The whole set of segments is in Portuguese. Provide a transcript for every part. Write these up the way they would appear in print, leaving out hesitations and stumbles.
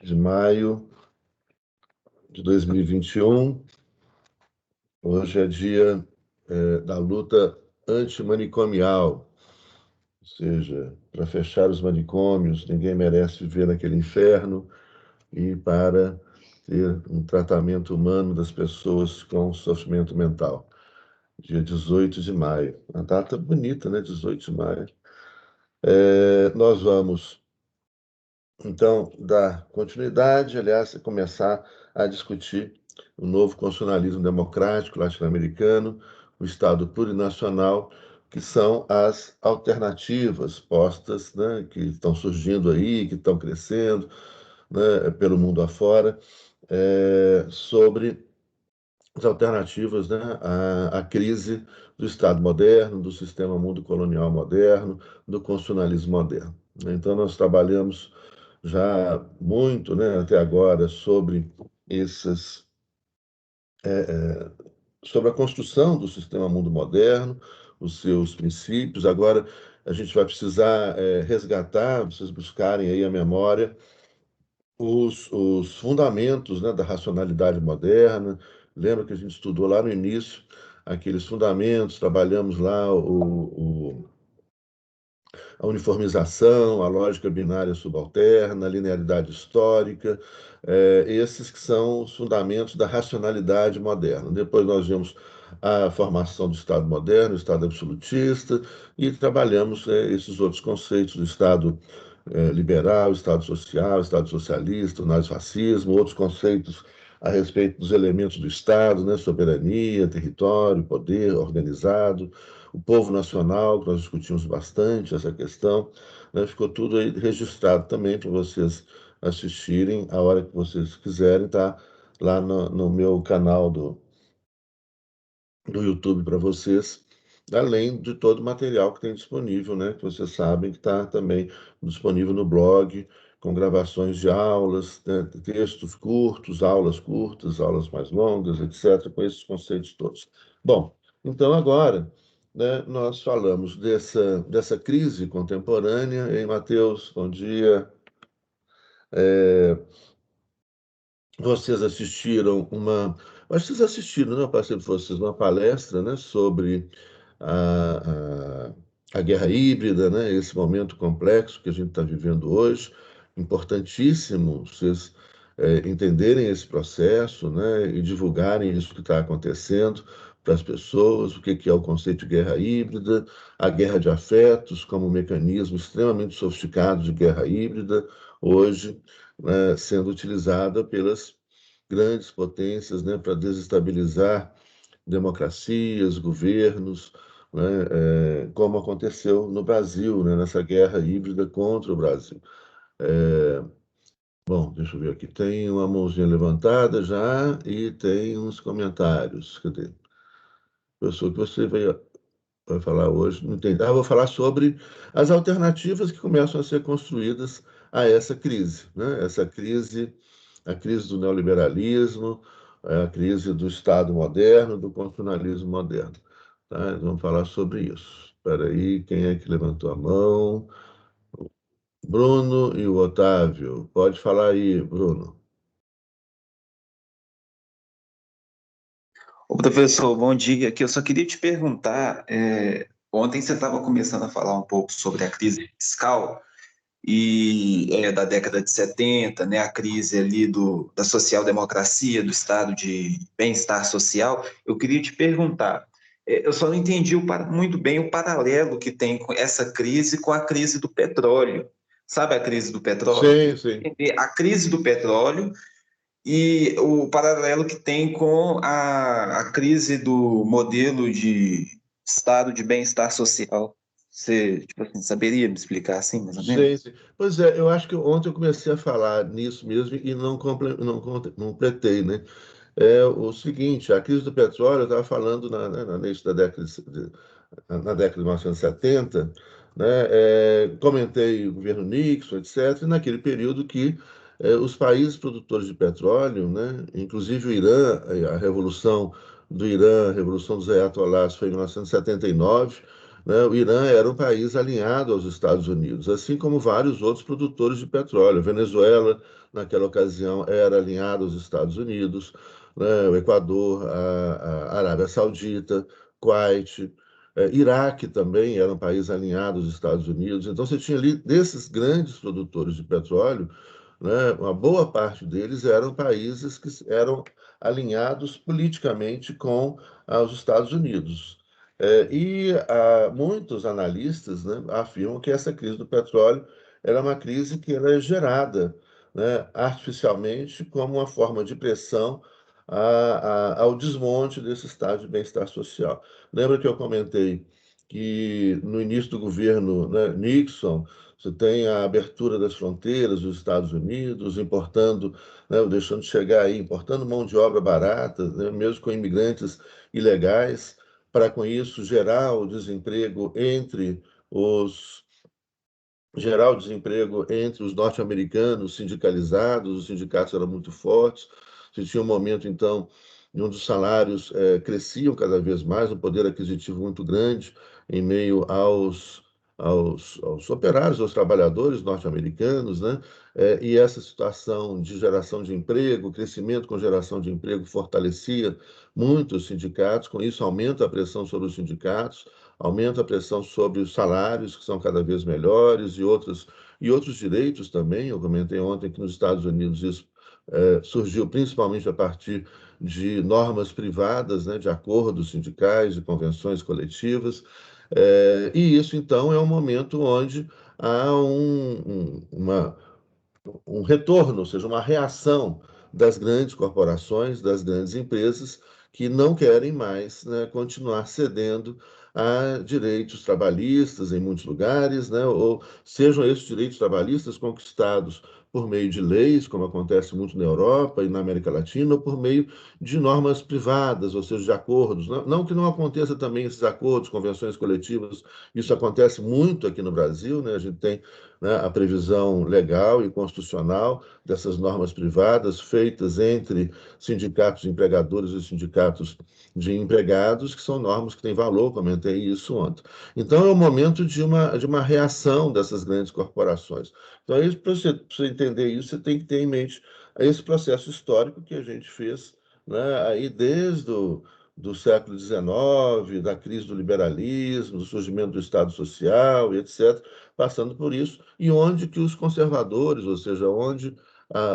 de maio de 2021. Hoje é dia da luta antimanicomial, ou seja, para fechar os manicômios, ninguém merece viver naquele inferno, e para ter um tratamento humano das pessoas com sofrimento mental. Dia 18 de maio, uma data bonita, né? 18 de maio. Nós vamos, então, dar continuidade, aliás, começar a discutir o novo constitucionalismo democrático latino-americano, o Estado plurinacional, que são as alternativas postas, né, que estão surgindo aí, que estão crescendo, né, pelo mundo afora, sobre as alternativas, né, à crise do Estado moderno, do sistema mundo colonial moderno, do constitucionalismo moderno. Então, nós trabalhamos já muito, né, até agora, sobre esses, sobre a construção do sistema mundo moderno, os seus princípios. Agora, a gente vai precisar resgatar, vocês buscarem aí a memória, os fundamentos, né, da racionalidade moderna. Lembra que a gente estudou lá no início aqueles fundamentos, trabalhamos lá a uniformização, a lógica binária subalterna, a linearidade histórica, esses que são os fundamentos da racionalidade moderna. Depois nós vimos a formação do Estado moderno, o Estado absolutista, e trabalhamos esses outros conceitos do Estado liberal, Estado social, Estado socialista, o nazifascismo, outros conceitos a respeito dos elementos do Estado, né? Soberania, território, poder organizado, o povo nacional, que nós discutimos bastante essa questão, né? Ficou tudo aí registrado também para vocês assistirem a hora que vocês quiserem, tá lá no meu canal do YouTube para vocês, além de todo o material que tem disponível, né? Que vocês sabem que está também disponível no blog, com gravações de aulas, né? Textos curtos, aulas mais longas, etc., com esses conceitos todos. Bom, então agora, né, nós falamos dessa crise contemporânea. Ei, Matheus, bom dia. Vocês assistiram acho que vocês assistiram, né? Eu passei para vocês uma palestra, né, sobre a, a guerra híbrida, né? Esse momento complexo que a gente está vivendo hoje. Importantíssimo vocês entenderem esse processo, né? E divulgarem isso que está acontecendo para as pessoas, o que que é o conceito de guerra híbrida, a guerra de afetos como um mecanismo extremamente sofisticado de guerra híbrida, hoje, né, sendo utilizada pelas grandes potências, né, para desestabilizar democracias, governos, né, como aconteceu no Brasil, né, nessa guerra híbrida contra o Brasil. Bom, deixa eu ver aqui. Tem uma mãozinha levantada já e tem uns comentários. Cadê? Professor, o que você vai falar hoje? Não entendi. Vou falar sobre as alternativas que começam a ser construídas a essa crise, né? Essa crise, a crise do neoliberalismo, a crise do Estado moderno, do constitucionalismo moderno. Tá? Vamos falar sobre isso. Espera aí, quem é que levantou a mão? Bruno e o Otávio. Pode falar aí, Bruno. Ô, professor, bom dia. Aqui eu só queria te perguntar, ontem você estava começando a falar um pouco sobre a crise fiscal da década de 70, né, a crise ali da social-democracia, do estado de bem-estar social. Eu queria te perguntar, eu só não entendi muito bem o paralelo que tem com essa crise com a crise do petróleo. Sabe a crise do petróleo? Eu Sim, queria sim. entender a crise do petróleo e o paralelo que tem com a crise do modelo de estado de bem-estar social. Você, tipo assim, saberia me explicar assim, mais ou Sim, menos? sim. Pois é, eu acho que ontem eu comecei a falar nisso mesmo e não completei, né? É o seguinte, a crise do petróleo, eu estava falando no início da década na década de 1970, né? Comentei o governo Nixon, etc., e naquele período que os países produtores de petróleo, né? Inclusive o Irã, a revolução do Irã, a revolução dos Ayatollahs foi em 1979, né, o Irã era um país alinhado aos Estados Unidos, assim como vários outros produtores de petróleo. A Venezuela, naquela ocasião, era alinhada aos Estados Unidos, né, o Equador, a Arábia Saudita, Kuwait, Iraque também era um país alinhado aos Estados Unidos. Então, você tinha ali, desses grandes produtores de petróleo, né, uma boa parte deles eram países que eram alinhados politicamente com os Estados Unidos. Muitos analistas, né, afirmam que essa crise do petróleo era uma crise que era gerada, né, artificialmente como uma forma de pressão ao desmonte desse estado de bem-estar social. Lembra que eu comentei que no início do governo, né, Nixon, você tem a abertura das fronteiras dos Estados Unidos, importando, né, deixando chegar aí, importando mão de obra barata, né, mesmo com imigrantes ilegais, para com isso os gerar o desemprego entre os norte-americanos sindicalizados, os sindicatos eram muito fortes. Você tinha um momento, então, onde os salários cresciam cada vez mais, um poder aquisitivo muito grande em meio aos operários, aos trabalhadores norte-americanos, né? E essa situação de geração de emprego, crescimento com geração de emprego, fortalecia muito os sindicatos, com isso aumenta a pressão sobre os sindicatos, aumenta a pressão sobre os salários, que são cada vez melhores, e outros direitos também. Eu comentei ontem que nos Estados Unidos isso surgiu principalmente a partir de normas privadas, né, de acordos sindicais, de convenções coletivas. E isso, então, é um momento onde há um retorno, ou seja, uma reação das grandes corporações, das grandes empresas, que não querem mais, né, continuar cedendo a direitos trabalhistas em muitos lugares, né, ou sejam esses direitos trabalhistas conquistados por meio de leis, como acontece muito na Europa e na América Latina, ou por meio de normas privadas, ou seja, de acordos. Não que não aconteça também esses acordos, convenções coletivas, isso acontece muito aqui no Brasil, né, a gente tem, né, a previsão legal e constitucional dessas normas privadas feitas entre sindicatos de empregadores e sindicatos de empregados, que são normas que têm valor, comentei isso ontem. Então, é o momento de uma reação dessas grandes corporações. Então, para você entender isso, você tem que ter em mente esse processo histórico que a gente fez, né, aí desde do século XIX, da crise do liberalismo, do surgimento do Estado Social e etc., passando por isso, e onde que os conservadores, ou seja, onde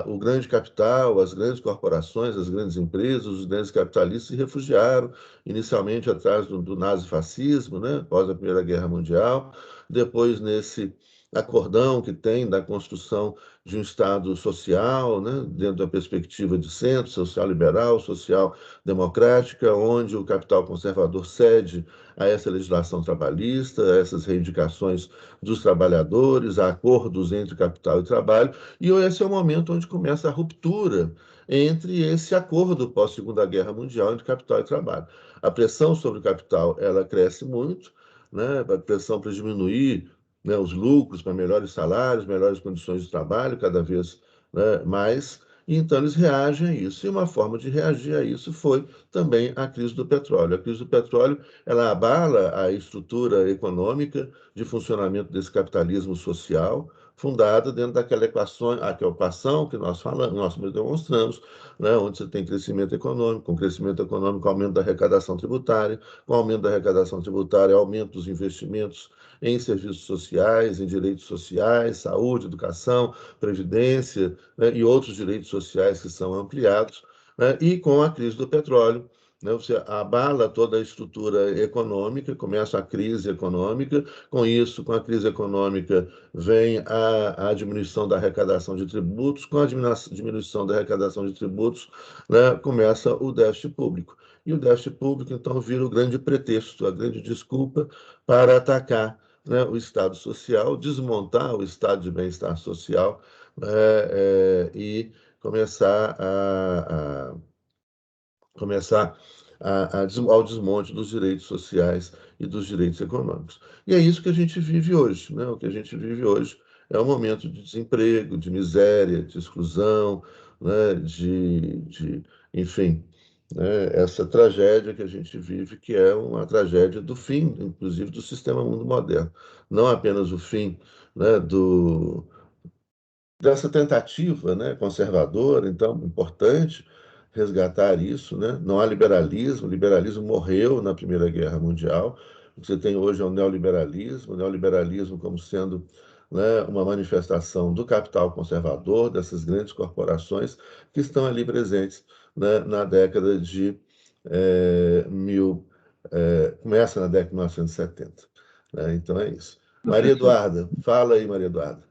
o grande capital, as grandes corporações, as grandes empresas, os grandes capitalistas se refugiaram, inicialmente atrás do nazifascismo, né, após a Primeira Guerra Mundial, depois nesse acordão que tem da construção de um Estado social, né, dentro da perspectiva de centro, social-liberal, social-democrática, onde o capital conservador cede a essa legislação trabalhista, a essas reivindicações dos trabalhadores, a acordos entre capital e trabalho, e esse é o momento onde começa a ruptura entre esse acordo pós-Segunda Guerra Mundial entre capital e trabalho. A pressão sobre o capital ela cresce muito, né? A pressão para diminuir, né, os lucros, para melhores salários, melhores condições de trabalho, cada vez, né, mais. E então eles reagem a isso. E uma forma de reagir a isso foi também a crise do petróleo. A crise do petróleo ela abala a estrutura econômica de funcionamento desse capitalismo social, fundada dentro daquela equação que nós falamos, nós demonstramos, né, onde você tem crescimento econômico, com crescimento econômico, aumento da arrecadação tributária, com aumento da arrecadação tributária, aumento dos investimentos em serviços sociais, em direitos sociais, saúde, educação, previdência, né, e outros direitos sociais que são ampliados, né, e com a crise do petróleo, né, você abala toda a estrutura econômica, começa a crise econômica, com isso, com a crise econômica, vem a diminuição da arrecadação de tributos, com a diminuição da arrecadação de tributos, né, começa o déficit público. E o déficit público, então, vira o grande pretexto, a grande desculpa para atacar, né, o Estado social, desmontar o estado de bem-estar social, e começar ao desmonte dos direitos sociais e dos direitos econômicos. E é isso que a gente vive hoje, né? O que a gente vive hoje é um momento de desemprego, de miséria, de exclusão, né? Enfim, né, essa tragédia que a gente vive, que é uma tragédia do fim, inclusive, do sistema mundo moderno. Não apenas o fim, né, dessa tentativa, né, conservadora, então, importante resgatar isso, né? Não há liberalismo, o liberalismo morreu na Primeira Guerra Mundial. O que você tem hoje é o neoliberalismo como sendo, né, uma manifestação do capital conservador, dessas grandes corporações que estão ali presentes, né, na década de começa na década de 1970. Né? Então é isso. Maria professor. Eduarda, fala aí, Maria Eduarda.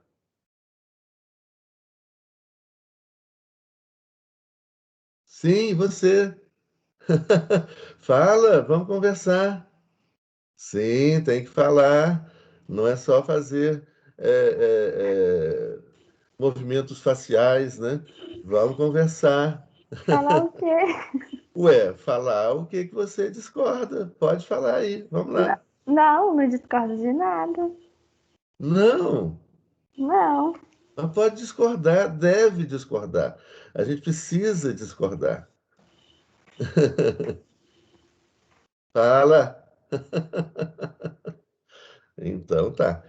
Sim, você. Fala, vamos conversar. Sim, tem que falar. Não é só fazer movimentos faciais, né? Vamos conversar. Falar o quê? Ué, falar o que que você discorda. Pode falar aí. Vamos lá. Não, não discordo de nada. Não, Não. mas pode discordar, deve discordar. A gente precisa discordar. Fala. Então tá.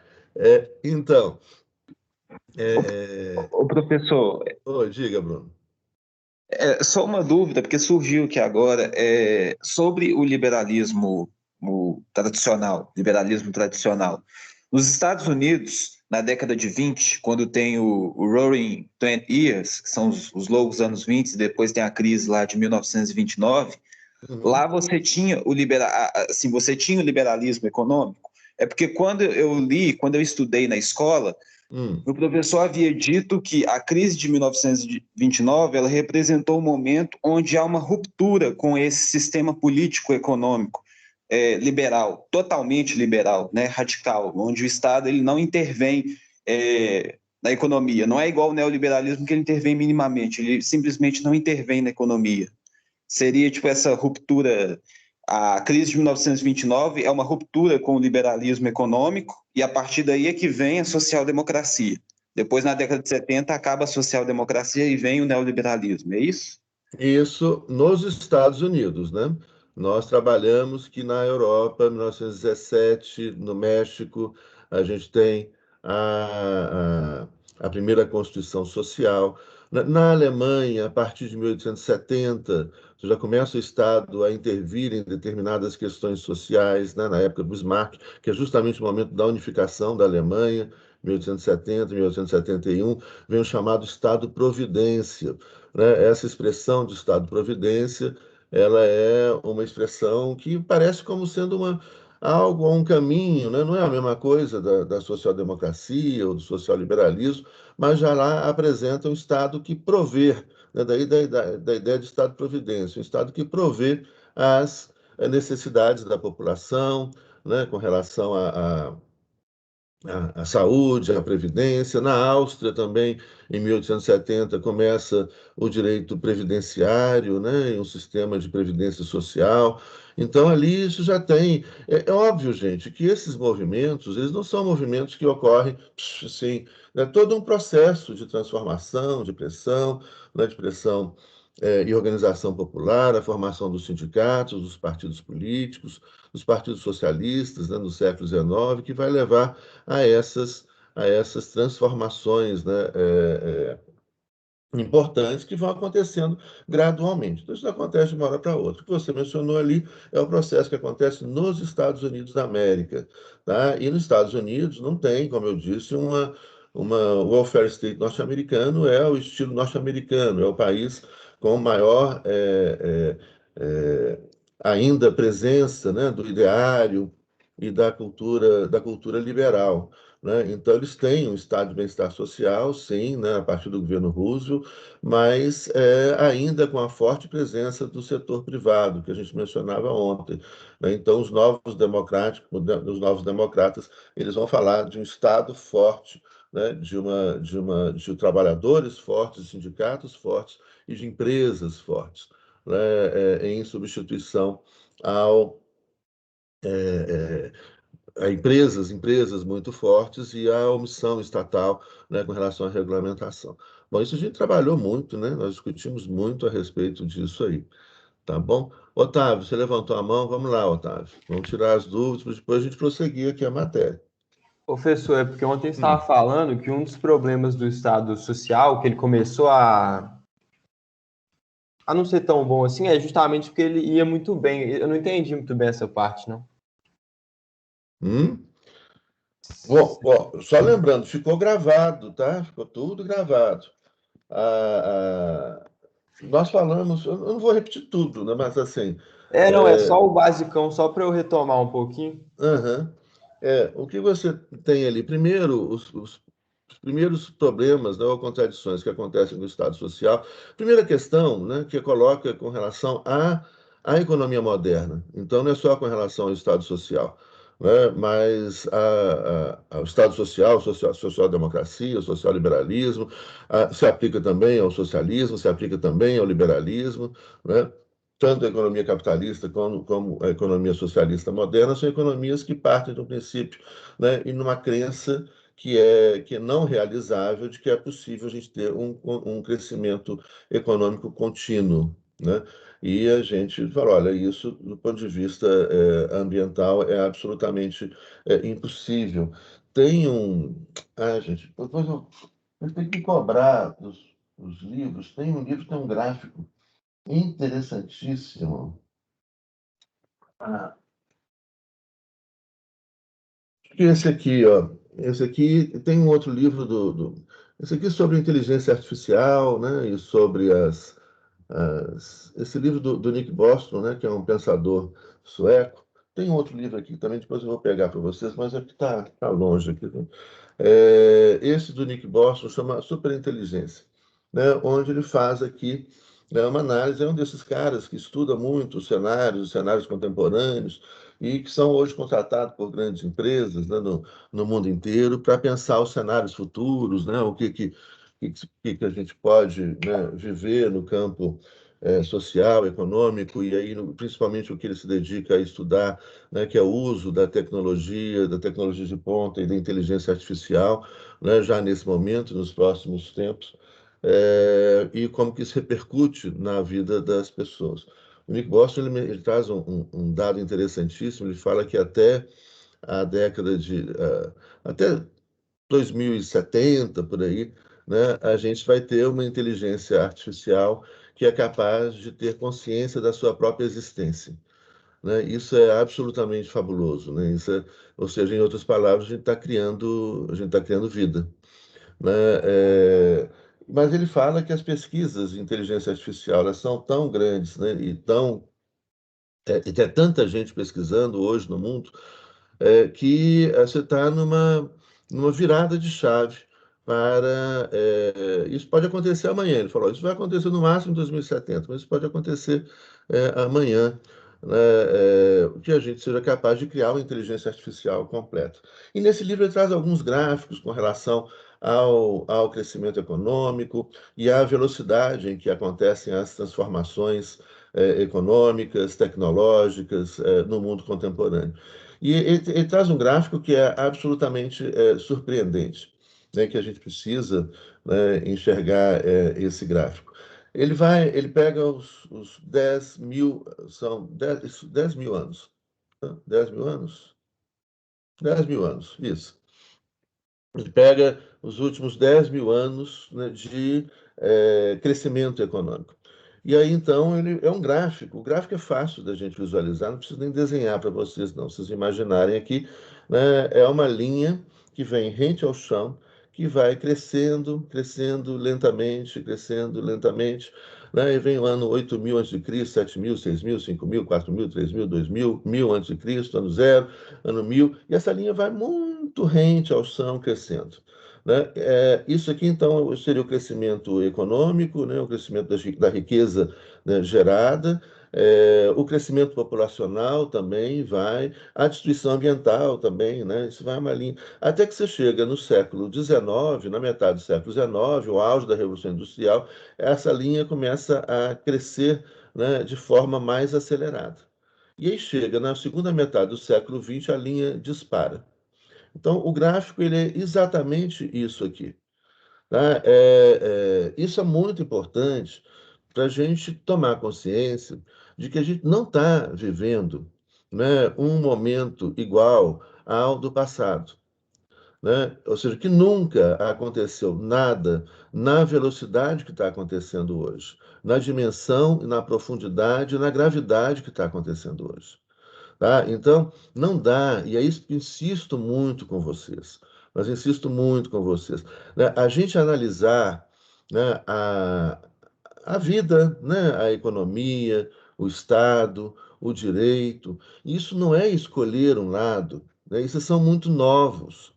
Então, é, Ô, professor, diga, Bruno. só uma dúvida, porque surgiu aqui agora, sobre o liberalismo liberalismo tradicional. Nos Estados Unidos, na década de 20, quando tem o Roaring 20 Years, que são os longos anos 20, e depois tem a crise lá de 1929, Uhum. lá você tinha assim, você tinha o liberalismo econômico. É porque quando eu estudei na escola, Hum. o professor havia dito que a crise de 1929 ela representou um momento onde há uma ruptura com esse sistema político-econômico liberal, totalmente liberal, né, radical, onde o Estado ele não intervém na economia. Não é igual ao neoliberalismo que ele intervém minimamente, ele simplesmente não intervém na economia. Seria tipo essa ruptura. A crise de 1929 é uma ruptura com o liberalismo econômico e a partir daí é que vem a social-democracia. Depois, na década de 70, acaba a social-democracia e vem o neoliberalismo, é isso? Isso nos Estados Unidos, né? Nós trabalhamos que na Europa, 1917, no México, a gente tem a primeira Constituição Social. Na Alemanha, a partir de 1870, já começa o Estado a intervir em determinadas questões sociais, né? Na época do Bismarck, que é justamente o momento da unificação da Alemanha, 1870, 1871, vem o chamado Estado-Providência, né? Essa expressão de Estado-providência, ela é uma expressão que parece como sendo algo, um caminho, né? Não é a mesma coisa da social-democracia ou do social-liberalismo, mas já lá apresenta um Estado que provê, né? Daí da ideia de Estado-providência, um Estado que provê as necessidades da população, né? Com relação a saúde, a previdência. Na Áustria também, em 1870, começa o direito previdenciário, né, e um sistema de previdência social. Então, ali isso já tem. É óbvio, gente, que esses movimentos, eles não são movimentos que ocorrem assim, é todo um processo de transformação, de pressão, né, de pressão e organização popular, a formação dos sindicatos, dos partidos políticos, dos partidos socialistas, né, no século XIX, que vai levar a essas transformações, né, importantes que vão acontecendo gradualmente. Então, isso não acontece de uma hora para outra. O que você mencionou ali é o processo que acontece nos Estados Unidos da América. Tá? E nos Estados Unidos não tem, como eu disse, o welfare state norte-americano é o estilo norte-americano, é o país com maior ainda presença, né, do ideário e da cultura liberal. Né? Então, eles têm um estado de bem-estar social, sim, né, a partir do governo Roosevelt, mas ainda com a forte presença do setor privado, que a gente mencionava ontem. Né? Então, os novos democratas, eles vão falar de um Estado forte, né, de trabalhadores fortes, de sindicatos fortes e de empresas fortes, né, em substituição ao a empresas muito fortes e a omissão estatal, né, com relação à regulamentação. Bom, isso a gente trabalhou muito, né? Nós discutimos muito a respeito disso aí, Tá bom? Otávio, você levantou a mão, vamos lá, Otávio. Vamos tirar as dúvidas, para depois a gente prosseguir aqui a matéria. Professor, é porque ontem você estava falando que um dos problemas do Estado Social, que ele começou a não ser tão bom assim, é justamente porque ele ia muito bem. Eu não entendi muito bem essa parte, não. Bom, só lembrando, ficou gravado, tá? Ficou tudo gravado. Nós falamos, eu não vou repetir tudo, né? Mas assim, Não, é só o basicão, só para eu retomar um pouquinho. o que você tem ali? Primeiro, os primeiros problemas, né, ou contradições que acontecem no Estado Social. Primeira questão, né, que coloca com relação à economia moderna. Então, não é só com relação ao Estado Social, né, mas ao Estado Social, social-democracia, o social-liberalismo, se aplica também ao socialismo, se aplica também ao liberalismo, né? Tanto a economia capitalista como a economia socialista moderna são economias que partem do princípio, né, e numa crença que é não realizável de que é possível a gente ter um crescimento econômico contínuo, né? E a gente fala, olha, isso do ponto de vista ambiental é absolutamente impossível. Tem um... gente, depois eu tenho que cobrar os livros. Tem um livro, tem um gráfico interessantíssimo. Esse aqui, ó. Esse aqui tem um outro livro esse aqui é sobre inteligência artificial, né? E sobre esse livro do Nick Bostrom, né? Que é um pensador sueco. Tem outro livro aqui também, depois eu vou pegar para vocês, mas é que tá longe aqui, né? Esse do Nick Bostrom chama Superinteligência, né? Onde ele faz aqui, né, uma análise. É um desses caras que estuda muito os cenários contemporâneos, e que são hoje contratados por grandes empresas, né, no mundo inteiro para pensar os cenários futuros, né, o que a gente pode, né, viver no campo social, econômico, e aí principalmente o que ele se dedica a estudar, né, que é o uso da tecnologia de ponta e da inteligência artificial, né, já nesse momento, nos próximos tempos, e como que isso repercute na vida das pessoas. O Nick Bostrom ele traz um dado interessantíssimo. Ele fala que até a década até 2070 por aí, né, a gente vai ter uma inteligência artificial que é capaz de ter consciência da sua própria existência, né? Isso é absolutamente fabuloso, né? Ou seja, em outras palavras, a gente tá criando vida, né? Mas ele fala que as pesquisas de inteligência artificial elas são tão grandes, né, e tem tanta gente pesquisando hoje no mundo, que você está numa virada de chave para. Isso pode acontecer amanhã. Ele falou, isso vai acontecer no máximo em 2070, mas isso pode acontecer amanhã, né, que a gente seja capaz de criar uma inteligência artificial completa. E nesse livro ele traz alguns gráficos com relação ao crescimento econômico e à velocidade em que acontecem as transformações econômicas, tecnológicas, no mundo contemporâneo. E ele traz um gráfico que é absolutamente surpreendente, né, que a gente precisa, né, enxergar esse gráfico. Ele pega os 10 mil, são 10 mil anos. 10 mil anos? 10 mil anos, isso. Ele pega os últimos 10 mil anos, né, de crescimento econômico. E aí, então, ele é um gráfico. O gráfico é fácil da gente visualizar, não preciso nem desenhar para vocês, não. Vocês imaginarem aqui, né, é uma linha que vem rente ao chão, que vai crescendo, crescendo lentamente, né? E vem o ano 8.000 a.C., 7.000, 6.000, 5.000, 4.000, 3.000, 2.000, 1.000 a.C., ano zero, ano 1.000, e essa linha vai muito rente ao chão, crescendo, né? Isso aqui, então, seria o crescimento econômico, né? O crescimento da riqueza, né, gerada, o crescimento populacional também vai, a destruição ambiental também, né? Isso vai uma linha. Até que você chega no século XIX, na metade do século XIX, o auge da Revolução Industrial, essa linha começa a crescer, né, de forma mais acelerada. E aí chega na segunda metade do século XX, a linha dispara. Então, o gráfico ele é exatamente isso aqui, tá? Isso é muito importante para a gente tomar consciência de que a gente não está vivendo, né, um momento igual ao do passado, né? Ou seja, que nunca aconteceu nada na velocidade que está acontecendo hoje, na dimensão, na profundidade, na gravidade que está acontecendo hoje. Tá? Então, não dá, e é isso que insisto muito com vocês, mas insisto muito com vocês, né? A gente analisar, né, a vida, né, a economia, o Estado, o direito, isso não é escolher um lado, né? Isso são muito novos,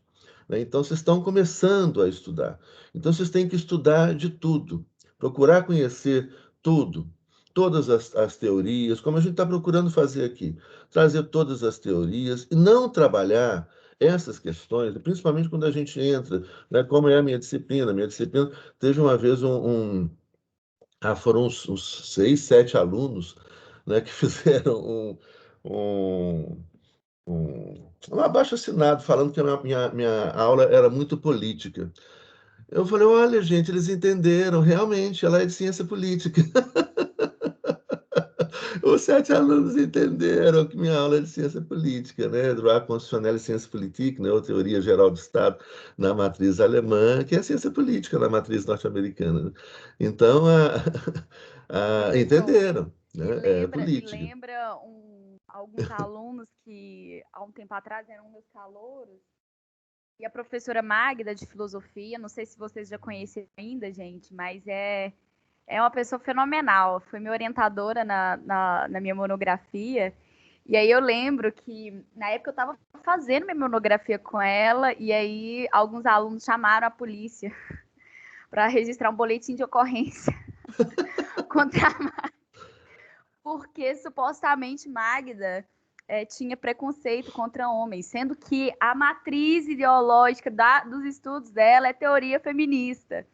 né? Então, vocês estão começando a estudar. Então, vocês têm que estudar de tudo, procurar conhecer tudo, todas as teorias, como a gente está procurando fazer aqui, trazer todas as teorias e não trabalhar essas questões, principalmente quando a gente entra, né, como é a minha disciplina. A minha disciplina teve uma vez foram uns 6, 7 alunos, né, que fizeram um, um abaixo-assinado falando que a minha aula era muito política. Eu falei, olha, gente, eles entenderam, realmente, ela é de ciência política. Os 7 alunos entenderam que minha aula é de ciência política, né? Droit constitutionnel e ciência politique, né? Ou teoria geral do Estado na matriz alemã, que é ciência política na matriz norte-americana, né? Então, Professor, entenderam, me né? É lembra, me política. lembra alguns alunos que há um tempo atrás eram meus calouros, e a professora Magda de filosofia, não sei se vocês já conhecem ainda, gente, mas é uma pessoa fenomenal. Foi minha orientadora na minha monografia. E aí eu lembro que na época eu estava fazendo minha monografia com ela, e aí alguns alunos chamaram a polícia para registrar um boletim de ocorrência contra a Magda, porque supostamente Magda tinha preconceito contra homens, sendo que a matriz ideológica dos estudos dela é teoria feminista.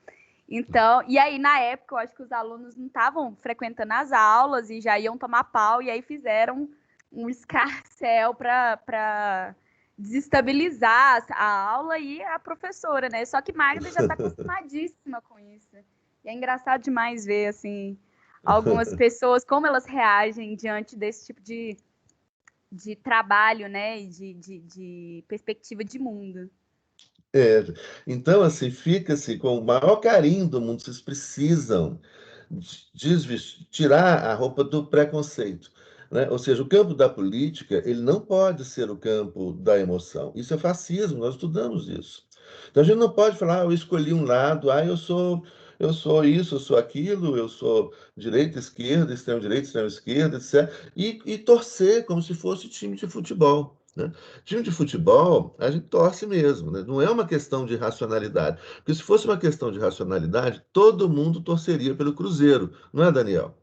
Então, e aí na época eu acho que os alunos não estavam frequentando as aulas e já iam tomar pau, e aí fizeram um escarcéu para desestabilizar a aula e a professora, né? Só que Magda já está acostumadíssima com isso. E é engraçado demais ver, assim, algumas pessoas, como elas reagem diante desse tipo de trabalho, né? E de perspectiva de mundo. Então, assim, fica-se com o maior carinho do mundo. Vocês precisam tirar a roupa do preconceito, né? Ou seja, o campo da política, ele não pode ser o campo da emoção. Isso é fascismo, nós estudamos isso. Então, a gente não pode falar, eu escolhi um lado, eu sou isso, eu sou aquilo, eu sou direita, esquerda, extremo-direita, extremo-esquerda, etc. E torcer como se fosse time de futebol, né? Time de futebol, a gente torce mesmo, né? Não é uma questão de racionalidade. Porque se fosse uma questão de racionalidade, todo mundo torceria pelo Cruzeiro, não é, Daniel?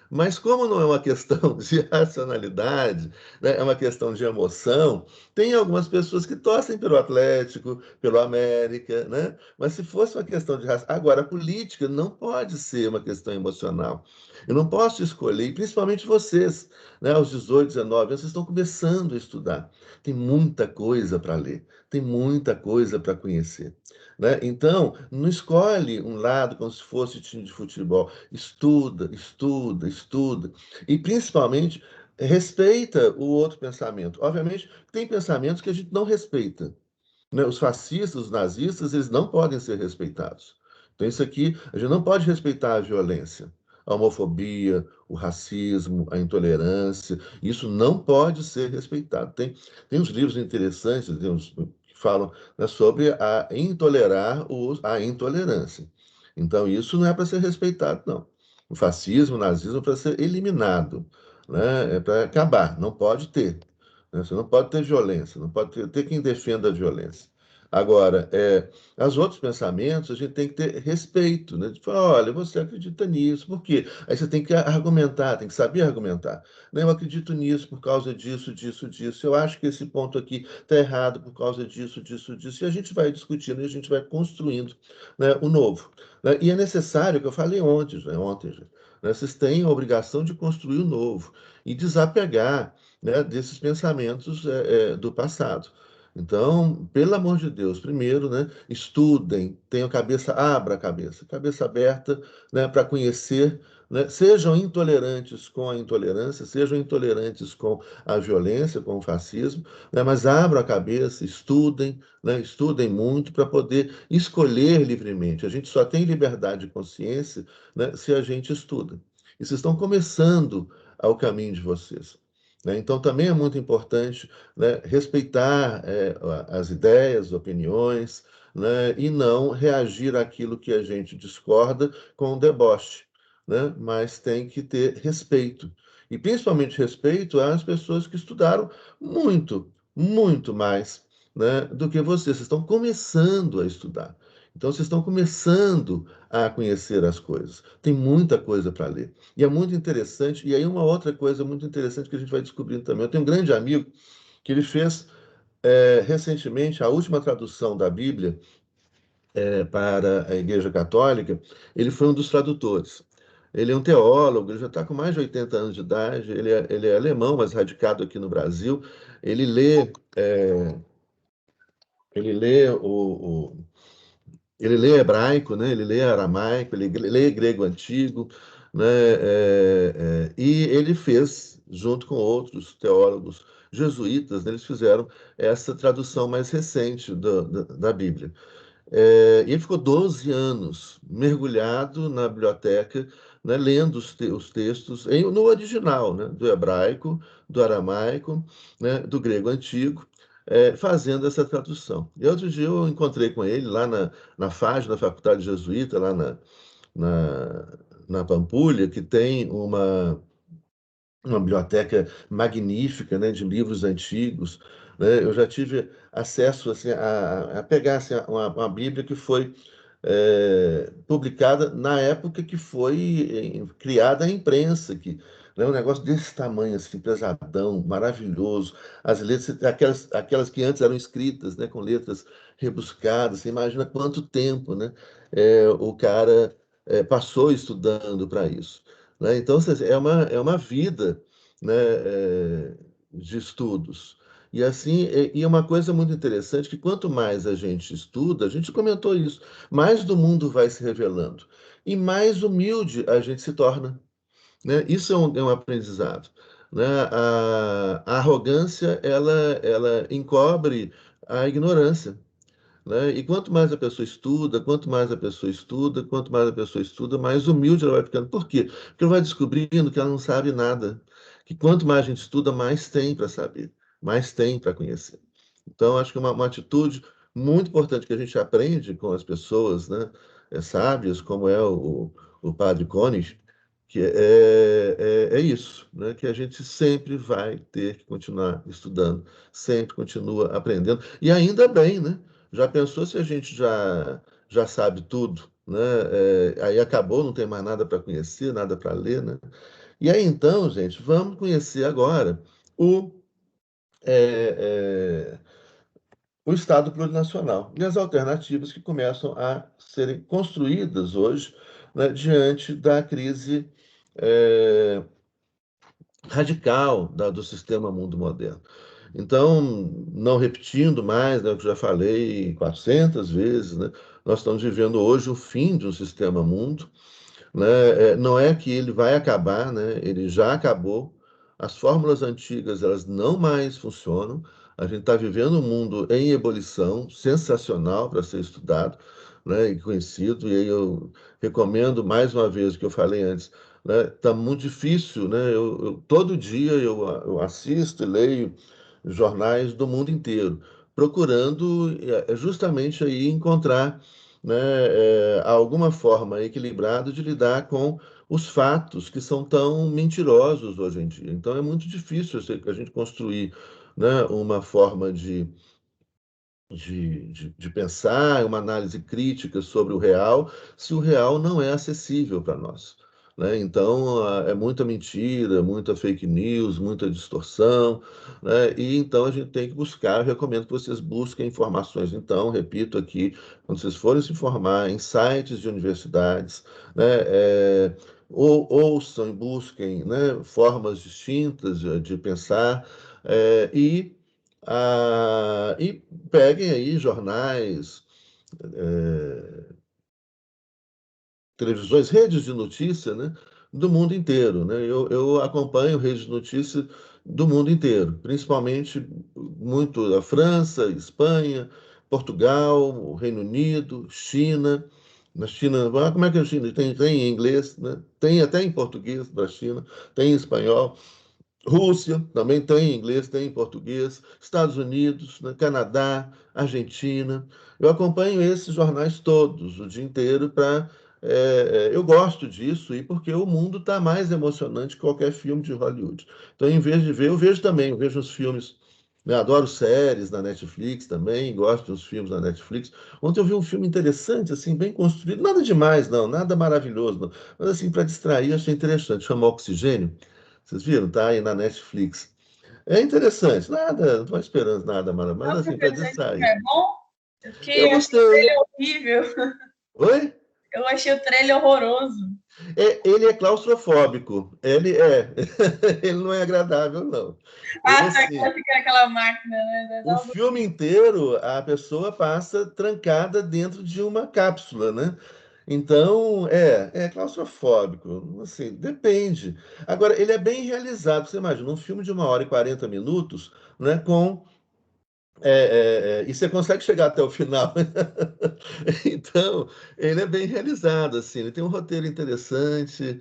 Mas como não é uma questão de racionalidade, né, é uma questão de emoção, tem algumas pessoas que torcem pelo Atlético, pelo América, né? Mas se fosse uma questão de raça. Agora, a política não pode ser uma questão emocional. Eu não posso escolher, e principalmente vocês, né, aos 18, 19 anos, vocês estão começando a estudar. Tem muita coisa para ler, tem muita coisa para conhecer, né? Então, não escolhe um lado como se fosse time de futebol. Estuda, estuda, estuda. E, principalmente, respeita o outro pensamento. Obviamente, tem pensamentos que a gente não respeita, né? Os fascistas, os nazistas, eles não podem ser respeitados. Então, isso aqui, a gente não pode respeitar a violência, a homofobia, o racismo, a intolerância. Isso não pode ser respeitado. Tem uns livros interessantes, tem uns que falam, né, sobre a intolerar a intolerância. Então, isso não é para ser respeitado, não. O fascismo, o nazismo é para ser eliminado, né? É para acabar, não pode ter, né? Você não pode ter violência, não pode ter quem defenda a violência. Agora, os outros pensamentos, a gente tem que ter respeito, né? De falar, olha, você acredita nisso, por quê? Aí você tem que argumentar, tem que saber argumentar. Né? Eu acredito nisso por causa disso, disso, disso. Eu acho que esse ponto aqui está errado por causa disso, disso, disso. E a gente vai discutindo e a gente vai construindo, né, o novo. Né? E é necessário, que eu falei ontem, né? Vocês têm a obrigação de construir o novo e desapegar, né, desses pensamentos do passado. Então, pelo amor de Deus, primeiro, né, estudem, tenham cabeça, abra a cabeça aberta, né, para conhecer né? Sejam intolerantes com a intolerância, sejam intolerantes com a violência, com o fascismo, né? Mas abram a cabeça, estudem, né? Estudem muito para poder escolher livremente. A gente só tem liberdade de consciência, né, se a gente estuda. E vocês estão começando ao caminho de vocês, né? Então, também é muito importante, né, respeitar as ideias, opiniões, né, e não reagir àquilo que a gente discorda com deboche, né? Mas tem que ter respeito. E principalmente respeito às pessoas que estudaram muito, muito mais, né, do que vocês. Vocês estão começando a estudar. Então, vocês estão começando a conhecer as coisas. Tem muita coisa para ler. E é muito interessante. E aí, uma outra coisa muito interessante que a gente vai descobrindo também. Eu tenho um grande amigo que ele fez recentemente a última tradução da Bíblia para a Igreja Católica. Ele foi um dos tradutores. Ele é um teólogo, ele já está com mais de 80 anos de idade, ele é alemão, mas radicado aqui no Brasil. Ele lê, é, ele lê ele lê hebraico, né? Ele lê aramaico, ele lê grego antigo, né? E ele fez, junto com outros teólogos jesuítas, né? Eles fizeram essa tradução mais recente da Bíblia. E ele ficou 12 anos mergulhado na biblioteca, né, lendo os textos no original, né, do hebraico, do aramaico, né, do grego antigo, fazendo essa tradução. E outro dia eu encontrei com ele lá na FAJ, na Faculdade Jesuíta, lá na, na Pampulha, que tem uma biblioteca magnífica, né, de livros antigos, né? Eu já tive acesso assim, a pegar assim, uma Bíblia que foi publicada na época que foi criada a imprensa, que né, um negócio desse tamanho, assim, pesadão, maravilhoso. As letras, aquelas que antes eram escritas, né, com letras rebuscadas. Você imagina quanto tempo, né, o cara passou estudando para isso, né? Então, é uma vida, né, de estudos. E assim, e uma coisa muito interessante, que quanto mais a gente estuda, a gente comentou isso, mais do mundo vai se revelando. E mais humilde a gente se torna, né? Isso é um aprendizado, né? A arrogância, ela encobre a ignorância, né? E quanto mais a pessoa estuda, quanto mais a pessoa estuda, quanto mais a pessoa estuda, mais humilde ela vai ficando. Por quê? Porque ela vai descobrindo que ela não sabe nada. Que quanto mais a gente estuda, mais tem para saber, mais tem para conhecer. Então, acho que é uma atitude muito importante que a gente aprende com as pessoas, né, sábias, como é o padre Koenig, que é isso, né, que a gente sempre vai ter que continuar estudando, sempre continua aprendendo. E ainda bem, né? Já pensou se a gente já sabe tudo, né? Aí acabou, não tem mais nada para conhecer, nada para ler, né? E aí então, gente, vamos conhecer agora o, é, é, o Estado plurinacional e as alternativas que começam a serem construídas hoje, né, diante da crise é, radical do sistema mundo moderno. Então, não repetindo mais, né, o que eu já falei 400 vezes, né, nós estamos vivendo hoje o fim de um sistema mundo, né? Não é que ele vai acabar, né? Ele já acabou. As fórmulas antigas elas não mais funcionam. A gente está vivendo um mundo em ebulição, sensacional para ser estudado, né? E conhecido. E aí eu recomendo mais uma vez o que eu falei antes. Né? Tá muito difícil, né? Todo dia eu assisto e leio jornais do mundo inteiro, procurando justamente aí encontrar, né, alguma forma equilibrada de lidar com os fatos que são tão mentirosos hoje em dia. Então é muito difícil a gente construir, né, uma forma de pensar, uma análise crítica sobre o real, se o real não é acessível para nós, né? Então, é muita mentira, muita fake news, muita distorção, né? E então a gente tem que buscar, eu recomendo que vocês busquem informações. Então, repito aqui, quando vocês forem se informar em sites de universidades, né? Ouçam e busquem, né, formas distintas de pensar, e e peguem aí jornais, televisões, redes de notícia, né? do mundo inteiro, né? Eu acompanho redes de notícias do mundo inteiro, principalmente muito a França, Espanha, Portugal, o Reino Unido, China. Na China, como é que é a China? Tem em inglês, né? Tem até em português da China, tem em espanhol. Rússia também tem em inglês, tem em português, Estados Unidos, né, Canadá, Argentina. Eu acompanho esses jornais todos o dia inteiro para. Eu gosto disso e porque o mundo está mais emocionante que qualquer filme de Hollywood. Então, em vez de ver, eu vejo também, eu vejo os filmes, né, adoro séries na Netflix também, gosto dos filmes na Netflix. Ontem eu vi um filme interessante, assim, bem construído, nada demais, não, nada maravilhoso, não, mas assim, para distrair, achei interessante, chama Oxigênio. Vocês viram? Tá aí na Netflix. É interessante, nada, não estou esperando nada, mas Não, assim, para professor, esse filme distrair. é bom? Eu Porque eu achei o gostei. trailer horrível. Oi? Eu achei o trailer horroroso. Ele é claustrofóbico. Ele é. Ele não é agradável, não. Ele, Ah, tá, que assim, ela fica naquela máquina, né? o filme inteiro, a pessoa passa trancada dentro de uma cápsula, né? Então, é claustrofóbico. Assim, depende. Agora, ele é bem realizado. Você imagina, um filme de 1 hora e 40 minutos, né, e você consegue chegar até o final. Então, ele é bem realizado, assim, ele tem um roteiro interessante.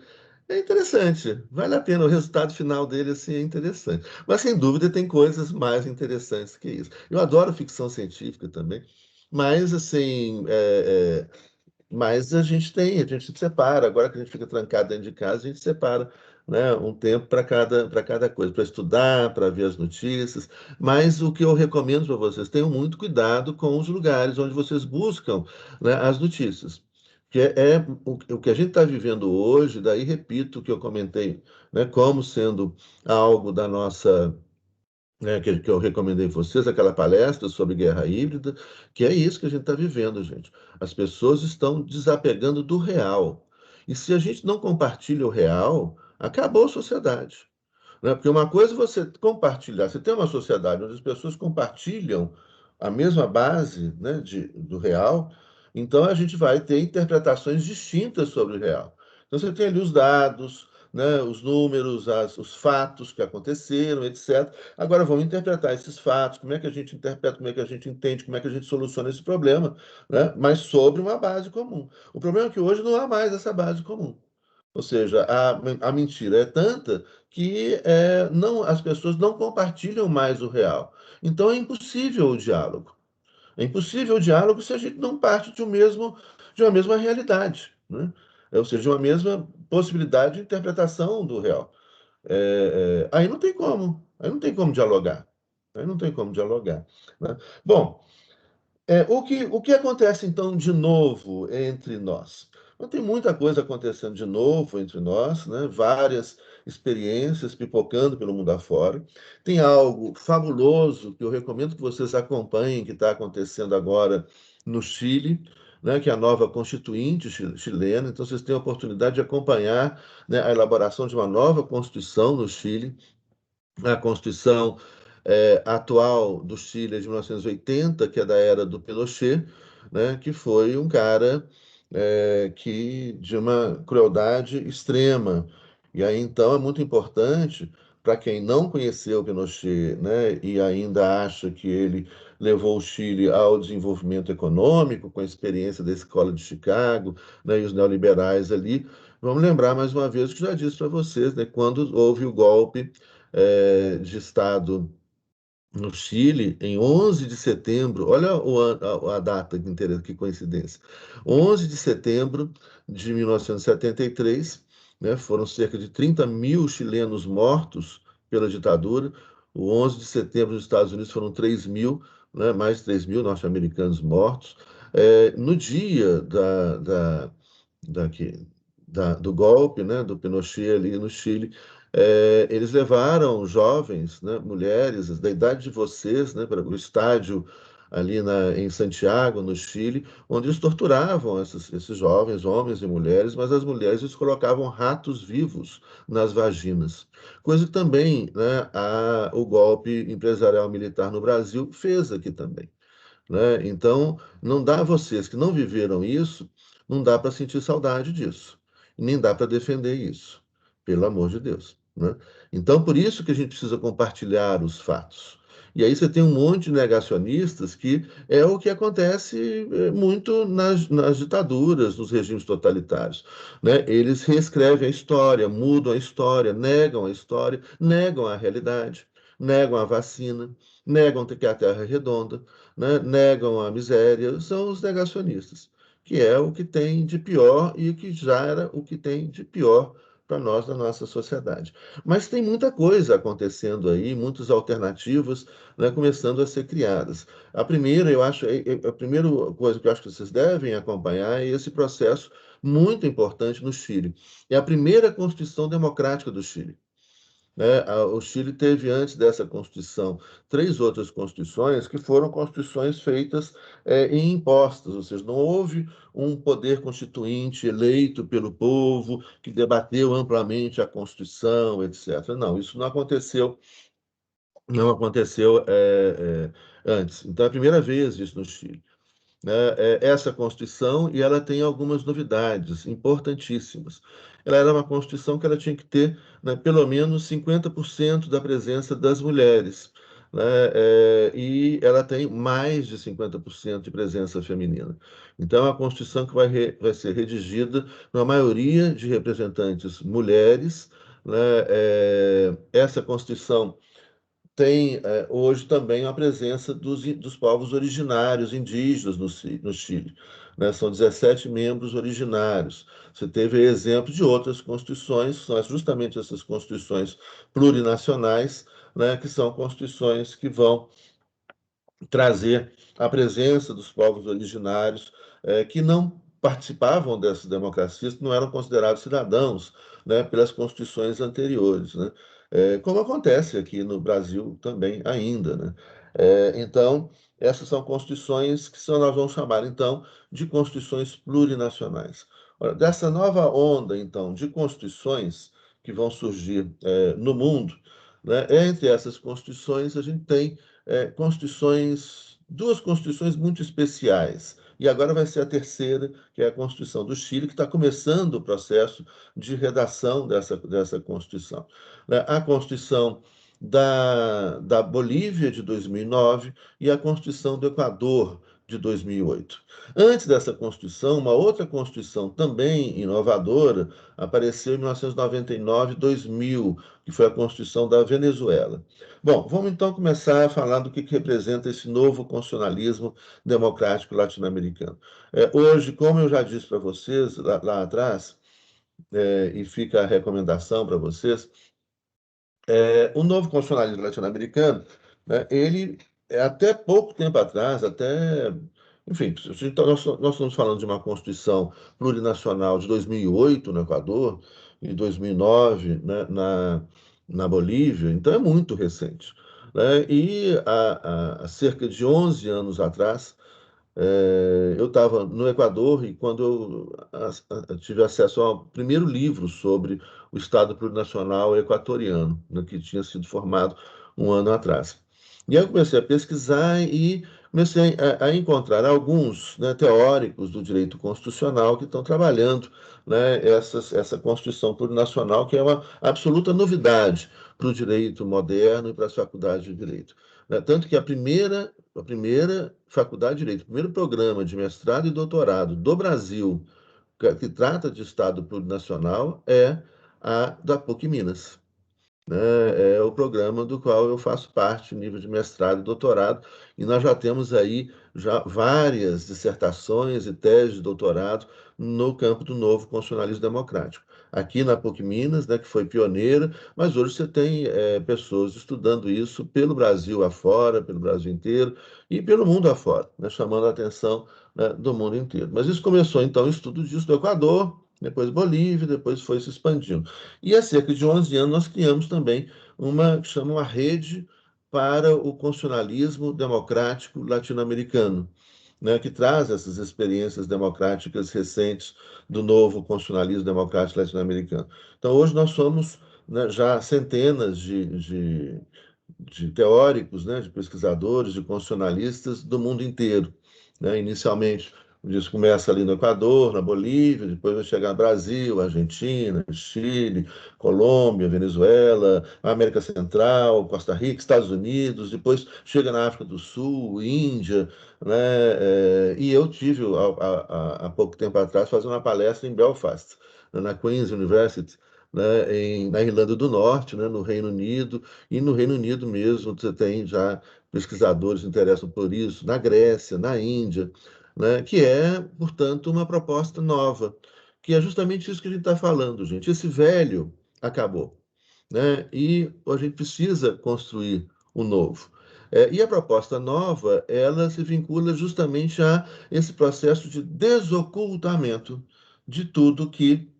É interessante, vale a pena. O resultado final dele assim, é interessante. Mas, sem dúvida, tem coisas mais interessantes que isso. Eu adoro ficção científica também, mas, assim, mas a gente se separa. Agora que a gente fica trancado dentro de casa, a gente separa, né, um tempo para cada coisa, para estudar, para ver as notícias. Mas o que eu recomendo para vocês, tenham muito cuidado com os lugares onde vocês buscam, né, as notícias. Que o que a gente está vivendo hoje, daí repito o que eu comentei, né, como sendo algo da nossa, né, que eu recomendei a vocês, aquela palestra sobre guerra híbrida, que é isso que a gente está vivendo, gente. As pessoas estão desapegando do real. E se a gente não compartilha o real, acabou a sociedade, né? Porque uma coisa é você compartilhar, você tem uma sociedade onde as pessoas compartilham a mesma base, né, do real, então a gente vai ter interpretações distintas sobre o real. Então você tem ali os dados, né, os números, os fatos que aconteceram, etc. Agora vamos interpretar esses fatos, como é que a gente interpreta, como é que a gente entende, como é que a gente soluciona esse problema, né, mas sobre uma base comum. O problema é que hoje não há mais essa base comum. Ou seja, a mentira é tanta que as pessoas não compartilham mais o real. Então é impossível o diálogo. É impossível o diálogo se a gente não parte de uma mesma realidade, né? Ou seja, de uma mesma possibilidade de interpretação do real. Aí não tem como, aí não tem como dialogar. Aí não tem como dialogar, né? Bom, o que acontece então de novo entre nós? Não tem muita coisa acontecendo de novo entre nós, né? Várias experiências pipocando pelo mundo afora. Tem algo fabuloso que eu recomendo que vocês acompanhem, que está acontecendo agora no Chile, né? Que é a nova Constituinte chilena. Então, vocês têm a oportunidade de acompanhar, né, a elaboração de uma nova Constituição no Chile. A Constituição atual do Chile é de 1980, que é da era do Pinochet, né, que foi um cara de uma crueldade extrema. E aí, então, é muito importante para quem não conheceu o Pinochet, né, e ainda acha que ele levou o Chile ao desenvolvimento econômico, com a experiência da Escola de Chicago, né, e os neoliberais ali. Vamos lembrar mais uma vez o que já disse para vocês, né, quando houve o golpe de Estado no Chile, em 11 de setembro, olha a data, que coincidência, 11 de setembro de 1973, né, foram cerca de 30 mil chilenos mortos pela ditadura. O 11 de setembro nos Estados Unidos foram 3 mil, né, mais de 3 mil norte-americanos mortos. No dia da, que- do golpe, né, do Pinochet ali no Chile, eles levaram jovens, né, mulheres da idade de vocês, né, para o estádio ali em Santiago, no Chile, onde eles torturavam esses jovens, homens e mulheres, mas as mulheres eles colocavam ratos vivos nas vaginas. Coisa que também, né, o golpe empresarial militar no Brasil fez aqui também, né? Então, não dá a vocês que não viveram isso, não dá para sentir saudade disso, nem dá para defender isso. pelo amor de Deus, né? Então, por isso que a gente precisa compartilhar os fatos. E aí você tem um monte de negacionistas que é o que acontece muito nas ditaduras, nos regimes totalitários, né? Eles reescrevem a história, mudam a história, negam a realidade, negam a vacina, negam que a Terra é redonda, né? Negam a miséria. São os negacionistas, que é o que tem de pior e que já era o que tem de pior para nós na nossa sociedade. Mas tem muita coisa acontecendo aí, muitas alternativas, né, começando a ser criadas. A primeira, eu acho, a primeira coisa que eu acho que vocês devem acompanhar é esse processo muito importante no Chile. É a primeira Constituição democrática do Chile, né? O Chile teve, antes dessa Constituição, 3 outras constituições que foram constituições feitas em impostas, ou seja, não houve um poder constituinte eleito pelo povo que debateu amplamente a Constituição, etc. Não, isso não aconteceu antes. Então, é a primeira vez isso no Chile, né? Essa Constituição, e ela tem algumas novidades importantíssimas. Ela era uma Constituição que ela tinha que ter, né, pelo menos 50% da presença das mulheres, né? E ela tem mais de 50% de presença feminina. Então, é uma Constituição que vai ser redigida na maioria de representantes mulheres, né? Essa Constituição tem hoje também a presença dos povos originários indígenas no Chile, né? São 17 membros originários. Você teve exemplo de outras constituições, são justamente essas constituições plurinacionais, né, que são constituições que vão trazer a presença dos povos originários que não participavam dessas democracias, que não eram considerados cidadãos, né, pelas constituições anteriores, né? Como acontece aqui no Brasil também ainda, né? Então, essas são constituições que nós vamos chamar, então, de constituições plurinacionais. Ora, dessa nova onda, então, de constituições que vão surgir no mundo, né, entre essas constituições, a gente tem duas constituições muito especiais. E agora vai ser a terceira, que é a Constituição do Chile, que está começando o processo de redação dessa Constituição. Né? A Constituição da Bolívia, de 2009, e a Constituição do Equador, de 2008. Antes dessa Constituição, uma outra Constituição também inovadora apareceu em 1999-2000, que foi a Constituição da Venezuela. Bom, vamos então começar a falar do que representa esse novo constitucionalismo democrático latino-americano. Hoje, como eu já disse para vocês lá atrás, e fica a recomendação para vocês, o novo constitucionalismo latino-americano, né, ele, até pouco tempo atrás, enfim, então nós estamos falando de uma Constituição plurinacional de 2008 no Equador e 2009, né, na Bolívia, então é muito recente, né? E há cerca de 11 anos atrás, eu estava no Equador e quando eu tive acesso ao primeiro livro sobre o Estado plurinacional equatoriano, né, que tinha sido formado um ano atrás. E aí eu comecei a pesquisar e comecei a encontrar alguns, né, teóricos do direito constitucional que estão trabalhando, né, essa Constituição plurinacional, que é uma absoluta novidade para o direito moderno e para as faculdades de direito. Né? Tanto que a primeira faculdade de direito, o primeiro programa de mestrado e doutorado do Brasil que trata de Estado plurinacional é a da PUC Minas, né? É o programa do qual eu faço parte, nível de mestrado e doutorado, e nós já temos aí já várias dissertações e teses de doutorado no campo do novo constitucionalismo democrático. Aqui na PUC Minas, né, que foi pioneira, mas hoje você tem pessoas estudando isso pelo Brasil afora, pelo Brasil inteiro e pelo mundo afora, né, chamando a atenção, né, do mundo inteiro. Mas isso começou, então, o estudo disso no Equador, depois Bolívia, depois foi se expandindo. E há cerca de 11 anos nós criamos também uma que chama uma rede para o constitucionalismo democrático latino-americano, né, que traz essas experiências democráticas recentes do novo constitucionalismo democrático latino-americano. Então, hoje nós somos, né, já centenas de teóricos, né, de pesquisadores, de constitucionalistas do mundo inteiro, né, inicialmente Isso começa ali no Equador, na Bolívia, depois vai chegar no Brasil, Argentina, Chile, Colômbia, Venezuela, América Central, Costa Rica, Estados Unidos, depois chega na África do Sul, Índia, né? E eu tive, há pouco tempo atrás, fazendo uma palestra em Belfast, na Queen's University, né, na Irlanda do Norte, né, no Reino Unido, e no Reino Unido mesmo você tem já pesquisadores que se interessam por isso, na Grécia, na Índia, né, que é, portanto, uma proposta nova, que é justamente isso que a gente está falando, gente. Esse velho acabou, né, e a gente precisa construir o novo. E a proposta nova, ela se vincula justamente a esse processo de desocultamento de tudo que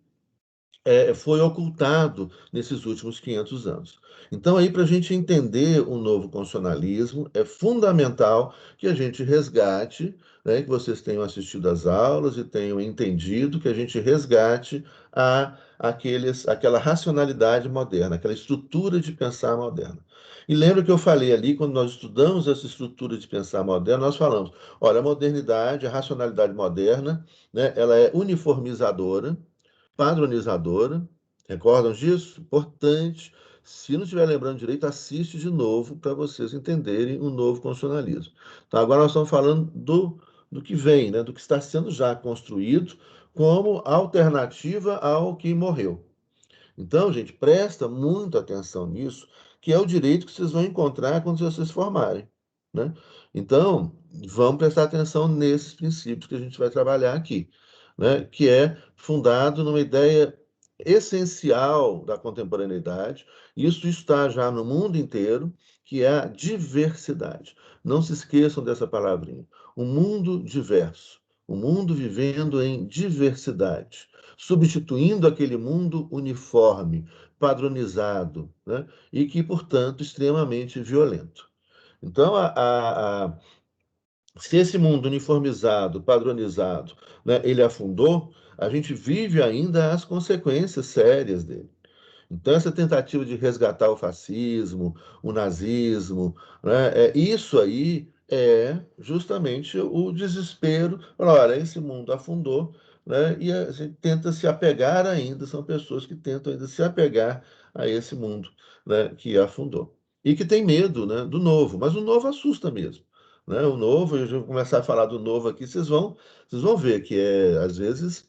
foi ocultado nesses últimos 500 anos. Então, aí, para a gente entender o novo constitucionalismo, é fundamental que a gente resgate, né, que vocês tenham assistido às aulas e tenham entendido que a gente resgate aquela racionalidade moderna, aquela estrutura de pensar moderna. E lembra que eu falei ali, quando nós estudamos essa estrutura de pensar moderna, nós falamos, olha, a modernidade, a racionalidade moderna, né, ela é uniformizadora, padronizadora. Recordam disso? Importante. Se não estiver lembrando direito, assiste de novo para vocês entenderem o novo constitucionalismo. Então, agora nós estamos falando do que vem, né? Do que está sendo já construído como alternativa ao que morreu. Então, gente, presta muita atenção nisso, que é o direito que vocês vão encontrar quando vocês se formarem, né? Então, vamos prestar atenção nesses princípios que a gente vai trabalhar aqui, né? Que é fundado numa ideia essencial da contemporaneidade. Isso está já no mundo inteiro, que é a diversidade. Não se esqueçam dessa palavrinha. Um mundo diverso, um mundo vivendo em diversidade, substituindo aquele mundo uniforme, padronizado, né? E que, portanto, extremamente violento. Então, se esse mundo uniformizado, padronizado, né, ele afundou, a gente vive ainda as consequências sérias dele. Então, essa tentativa de resgatar o fascismo, o nazismo, né, isso aí é justamente o desespero. Olha, esse mundo afundou, né, e a gente tenta se apegar ainda, são pessoas que tentam ainda se apegar a esse mundo, né, que afundou. E que tem medo, né, do novo, mas o novo assusta mesmo. Né? O novo, eu já vou começar a falar do novo aqui, vocês vão ver que às vezes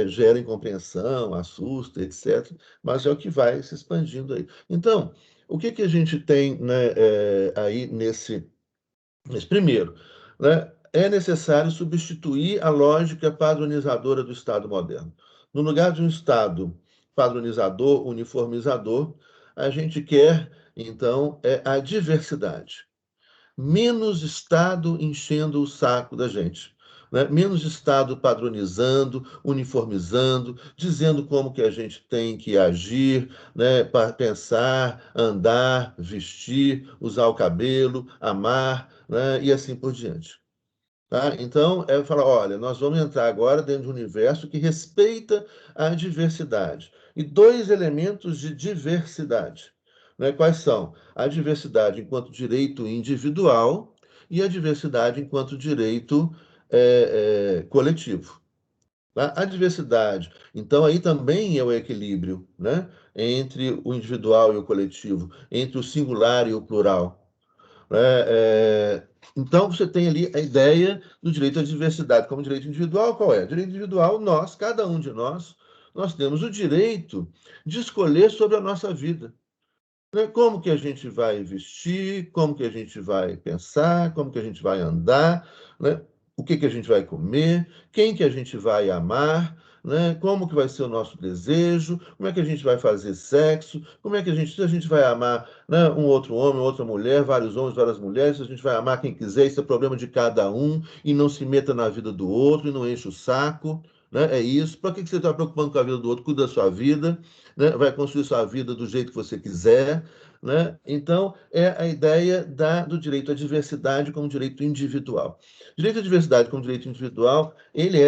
gera incompreensão, assusta, etc. Mas é o que vai se expandindo aí. Então, o que a gente tem, né, aí nesse primeiro? Né, é necessário substituir a lógica padronizadora do Estado moderno. No lugar de um Estado padronizador, uniformizador, a gente quer, então, a diversidade. Menos Estado enchendo o saco da gente, né? Menos Estado padronizando, uniformizando, dizendo como que a gente tem que agir, né? Para pensar, andar, vestir, usar o cabelo, amar, né? E assim por diante. Tá? Então, falar, olha, nós vamos entrar agora dentro de um universo que respeita a diversidade. E dois elementos de diversidade. Né? Quais são? A diversidade enquanto direito individual e a diversidade enquanto direito coletivo. Tá? A diversidade, então, aí também é o equilíbrio, né? Entre o individual e o coletivo, entre o singular e o plural. Então, você tem ali a ideia do direito à diversidade como direito individual. Qual é? Direito individual, nós, cada um de nós temos o direito de escolher sobre a nossa vida. Né? Como que a gente vai vestir, como que a gente vai pensar, como que a gente vai andar, né? O que a gente vai comer, quem que a gente vai amar, né? Como que vai ser o nosso desejo, como é que a gente vai fazer sexo, como é que se a gente vai amar, né, um outro homem, outra mulher, vários homens, várias mulheres, se a gente vai amar quem quiser, isso é problema de cada um, e não se meta na vida do outro, e não enche o saco, né? É isso. Para que você está preocupando com a vida do outro? Cuida da sua vida, né? Vai construir sua vida do jeito que você quiser, né? Então, é a ideia do direito à diversidade como direito individual. Direito à diversidade como direito individual, ele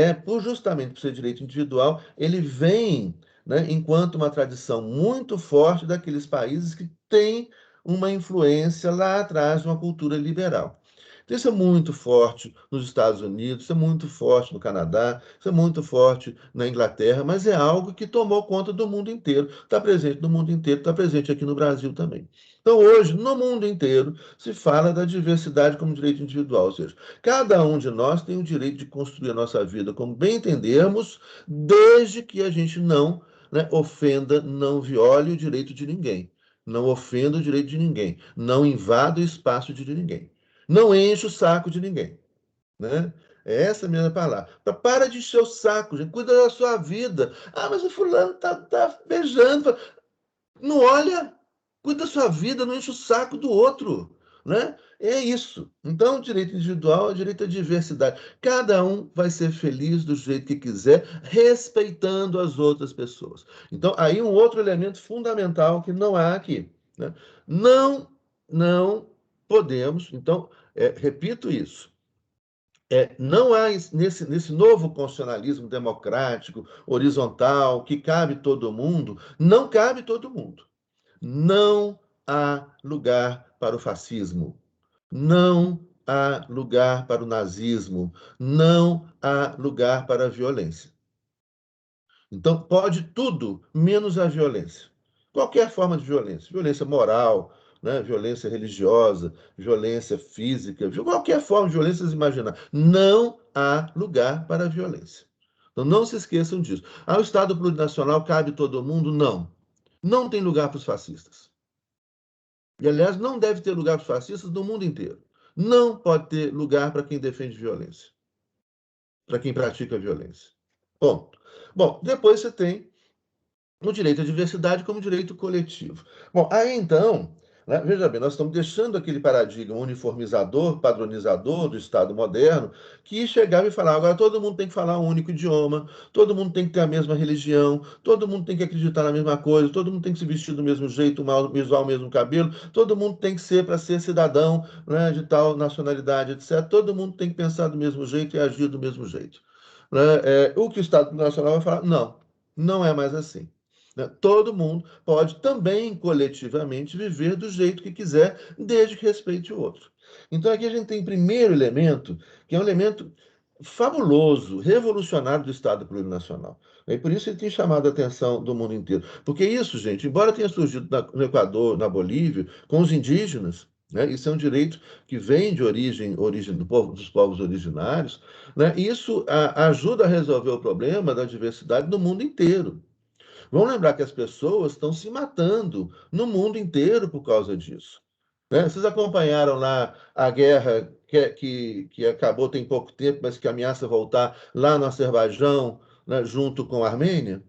justamente por ser direito individual, ele vem, né, enquanto uma tradição muito forte daqueles países que têm uma influência lá atrás de uma cultura liberal. Então, isso é muito forte nos Estados Unidos, isso é muito forte no Canadá, isso é muito forte na Inglaterra, mas é algo que tomou conta do mundo inteiro, está presente no mundo inteiro, está presente aqui no Brasil também. Então, hoje, no mundo inteiro, se fala da diversidade como direito individual, ou seja, cada um de nós tem o direito de construir a nossa vida como bem entendermos, desde que a gente não, né, ofenda, não viole o direito de ninguém, não ofenda o direito de ninguém, não invada o espaço de ninguém, não enche o saco de ninguém, né? É essa a minha palavra. Para de encher o saco, gente. Cuida da sua vida. Ah, mas o fulano tá beijando. Não olha, cuida da sua vida, não enche o saco do outro, né? É isso. Então, o direito individual é o direito à diversidade. Cada um vai ser feliz do jeito que quiser, respeitando as outras pessoas. Então, aí um outro elemento fundamental que não há aqui, né? Não, não podemos. Então, repito isso. Não há nesse novo constitucionalismo democrático, horizontal, que cabe todo mundo, não cabe todo mundo. Não há lugar para o fascismo. Não há lugar para o nazismo. Não há lugar para a violência. Então, pode tudo, menos a violência. Qualquer forma de violência. Violência moral, né? Violência religiosa, violência física, qualquer forma de violência imaginar. Não há lugar para a violência. Então, não se esqueçam disso. O Estado plurinacional cabe todo mundo? Não. Não tem lugar para os fascistas. E, aliás, não deve ter lugar para os fascistas no mundo inteiro. Não pode ter lugar para quem defende violência, para quem pratica violência. Ponto. Bom, depois você tem o direito à diversidade como direito coletivo. Bom, aí então, né, veja bem, nós estamos deixando aquele paradigma uniformizador, padronizador do Estado moderno, que chegava e falava, agora todo mundo tem que falar um único idioma, todo mundo tem que ter a mesma religião, todo mundo tem que acreditar na mesma coisa, todo mundo tem que se vestir do mesmo jeito, usar o mesmo cabelo, todo mundo tem que ser, para ser cidadão, né, de tal nacionalidade, etc. Todo mundo tem que pensar do mesmo jeito e agir do mesmo jeito. Né? O que o Estado Nacional vai falar, não, não é mais assim. Né? Todo mundo pode também coletivamente viver do jeito que quiser, desde que respeite o outro. Então aqui a gente tem o primeiro elemento, que é um elemento fabuloso, revolucionário do Estado plurinacional. E por isso ele tem chamado a atenção do mundo inteiro. Porque isso, gente, embora tenha surgido no Equador, na Bolívia, com os indígenas, né, isso é um direito que vem de origem dos povos originários, né, isso ajuda a resolver o problema da diversidade no mundo inteiro. Vamos lembrar que as pessoas estão se matando no mundo inteiro por causa disso. Né? Vocês acompanharam lá a guerra que acabou tem pouco tempo, mas que ameaça voltar lá no Azerbaijão, né, junto com a Armênia?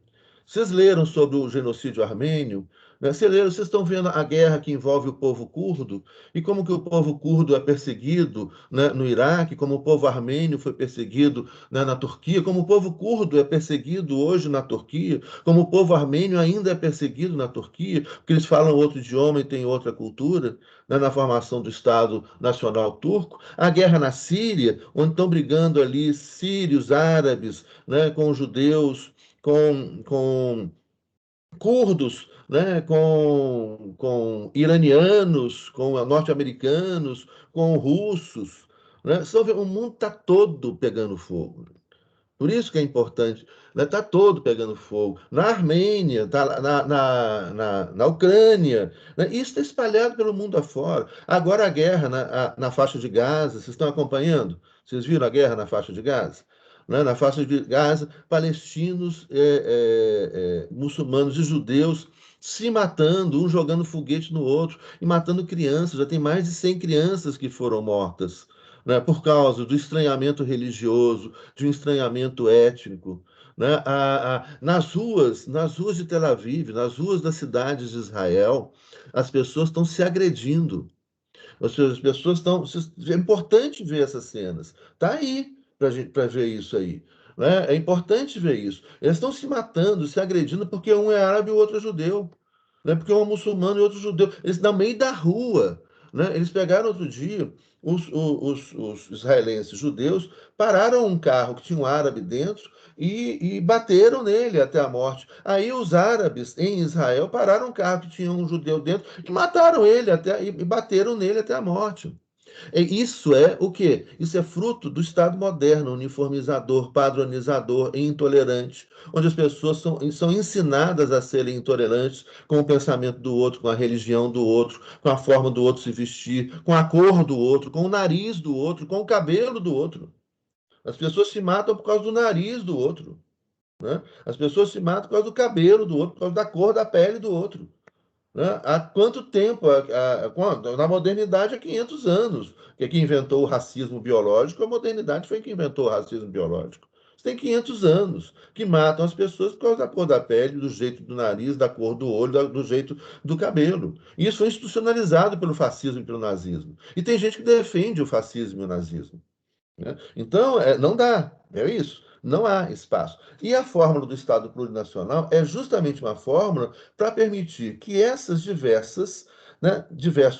Vocês leram sobre o genocídio armênio? Né? Vocês estão vendo a guerra que envolve o povo curdo e como que o povo curdo é perseguido, né, no Iraque, como o povo armênio foi perseguido, né, na Turquia, como o povo curdo é perseguido hoje na Turquia, como o povo armênio ainda é perseguido na Turquia, porque eles falam outro idioma e têm outra cultura, né, na formação do Estado Nacional Turco. A guerra na Síria, onde estão brigando ali sírios, árabes, né, com judeus, com curdos, né, com iranianos, com norte-americanos, com russos. Né? O mundo está todo pegando fogo. Por isso que é importante. Está todo pegando fogo. Na Armênia, tá, na Ucrânia. Né? Isso está espalhado pelo mundo afora. Agora a guerra na faixa de Gaza, vocês estão acompanhando? Vocês viram a guerra na faixa de Gaza? Né? Na faixa de Gaza, palestinos, muçulmanos e judeus se matando, um jogando foguete no outro e matando crianças. Já tem mais de 100 crianças que foram mortas, né, por causa do estranhamento religioso, de um estranhamento étnico. Né? Nas ruas de Tel Aviv, nas ruas das cidades de Israel, as pessoas estão se agredindo. As pessoas estão. É importante ver essas cenas. Está aí para ver isso aí. Né? É importante ver isso. Eles estão se matando, se agredindo, porque um é árabe e o outro é judeu. Né? Porque um é muçulmano e outro judeu. Eles no meio da rua. Né? Eles pegaram outro dia, os israelenses judeus pararam um carro que tinha um árabe dentro e bateram nele até a morte. Aí os árabes em Israel pararam um carro que tinha um judeu dentro e mataram ele e bateram nele até a morte. Isso é o quê? Isso é fruto do Estado moderno, uniformizador, padronizador e intolerante, onde as pessoas são ensinadas a serem intolerantes com o pensamento do outro, com a religião do outro, com a forma do outro se vestir, com a cor do outro, com o nariz do outro, com o cabelo do outro. As pessoas se matam por causa do nariz do outro, né? As pessoas se matam por causa do cabelo do outro, por causa da cor da pele do outro. Né? Há quanto tempo? Na modernidade, há 500 anos, que inventou o racismo biológico. A modernidade foi quem inventou o racismo biológico. Tem 500 anos que matam as pessoas por causa da cor da pele, do jeito do nariz, da cor do olho, do jeito do cabelo. E isso foi institucionalizado pelo fascismo e pelo nazismo. E tem gente que defende o fascismo e o nazismo. Né? Então, não dá, é isso. Não há espaço. E a fórmula do Estado plurinacional é justamente uma fórmula para permitir que essas diversos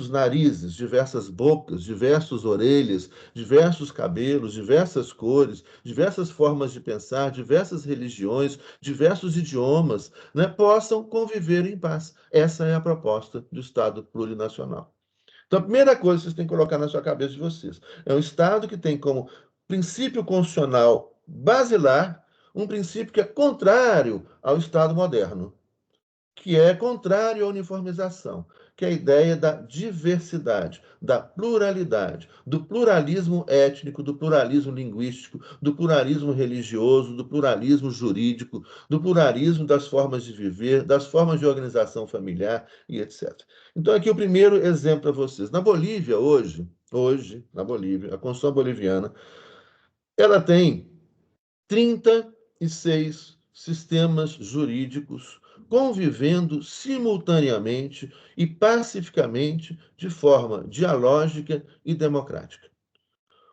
narizes, diversas bocas, diversas orelhas, diversos cabelos, diversas cores, diversas formas de pensar, diversas religiões, diversos idiomas, né, possam conviver em paz. Essa é a proposta do Estado plurinacional. Então, a primeira coisa que vocês têm que colocar na sua cabeça de vocês é um Estado que tem como princípio constitucional basilar um princípio que é contrário ao Estado moderno, que é contrário à uniformização, que é a ideia da diversidade, da pluralidade, do pluralismo étnico, do pluralismo linguístico, do pluralismo religioso, do pluralismo jurídico, do pluralismo das formas de viver, das formas de organização familiar e etc. Então, aqui o primeiro exemplo para vocês. Na Bolívia, hoje, na Bolívia, a Constituição boliviana, ela tem 36 sistemas jurídicos convivendo simultaneamente e pacificamente de forma dialógica e democrática.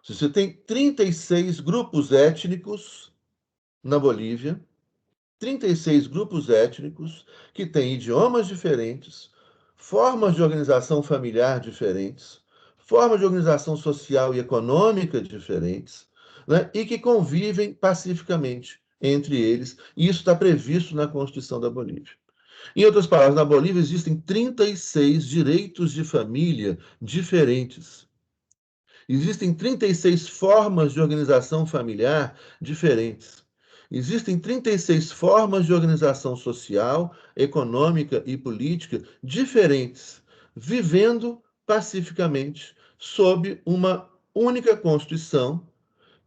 Você tem 36 grupos étnicos na Bolívia, 36 grupos étnicos que têm idiomas diferentes, formas de organização familiar diferentes, formas de organização social e econômica diferentes, né, e que convivem pacificamente entre eles, e isso está previsto na Constituição da Bolívia. Em outras palavras, na Bolívia existem 36 direitos de família diferentes. Existem 36 formas de organização familiar diferentes. Existem 36 formas de organização social, econômica e política diferentes, vivendo pacificamente sob uma única Constituição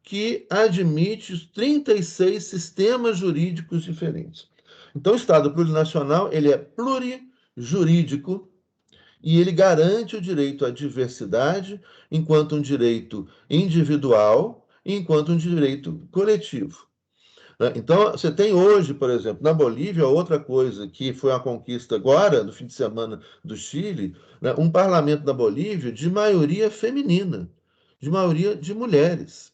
que admite os 36 sistemas jurídicos diferentes. Então, o Estado plurinacional ele é plurijurídico e ele garante o direito à diversidade enquanto um direito individual e enquanto um direito coletivo. Então, você tem hoje, por exemplo, na Bolívia, outra coisa que foi uma conquista agora, no fim de semana do Chile, né, um parlamento da Bolívia de maioria feminina, de maioria de mulheres,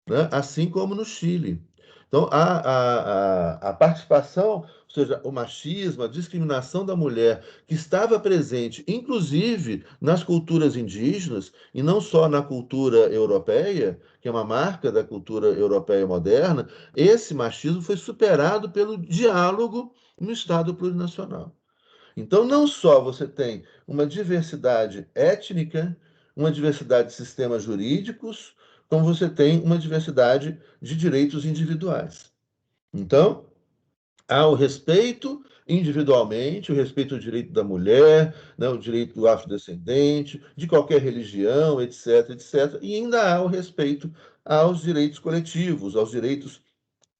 né, assim como no Chile. Então, a participação, ou seja, o machismo, a discriminação da mulher, que estava presente, inclusive, nas culturas indígenas, e não só na cultura europeia, que é uma marca da cultura europeia moderna, esse machismo foi superado pelo diálogo no Estado plurinacional. Então, não só você tem uma diversidade étnica, uma diversidade de sistemas jurídicos, como você tem uma diversidade de direitos individuais. Então, há o respeito individualmente, o respeito ao direito da mulher, né, o direito do afrodescendente, de qualquer religião, etc., etc., e ainda há o respeito aos direitos coletivos, aos direitos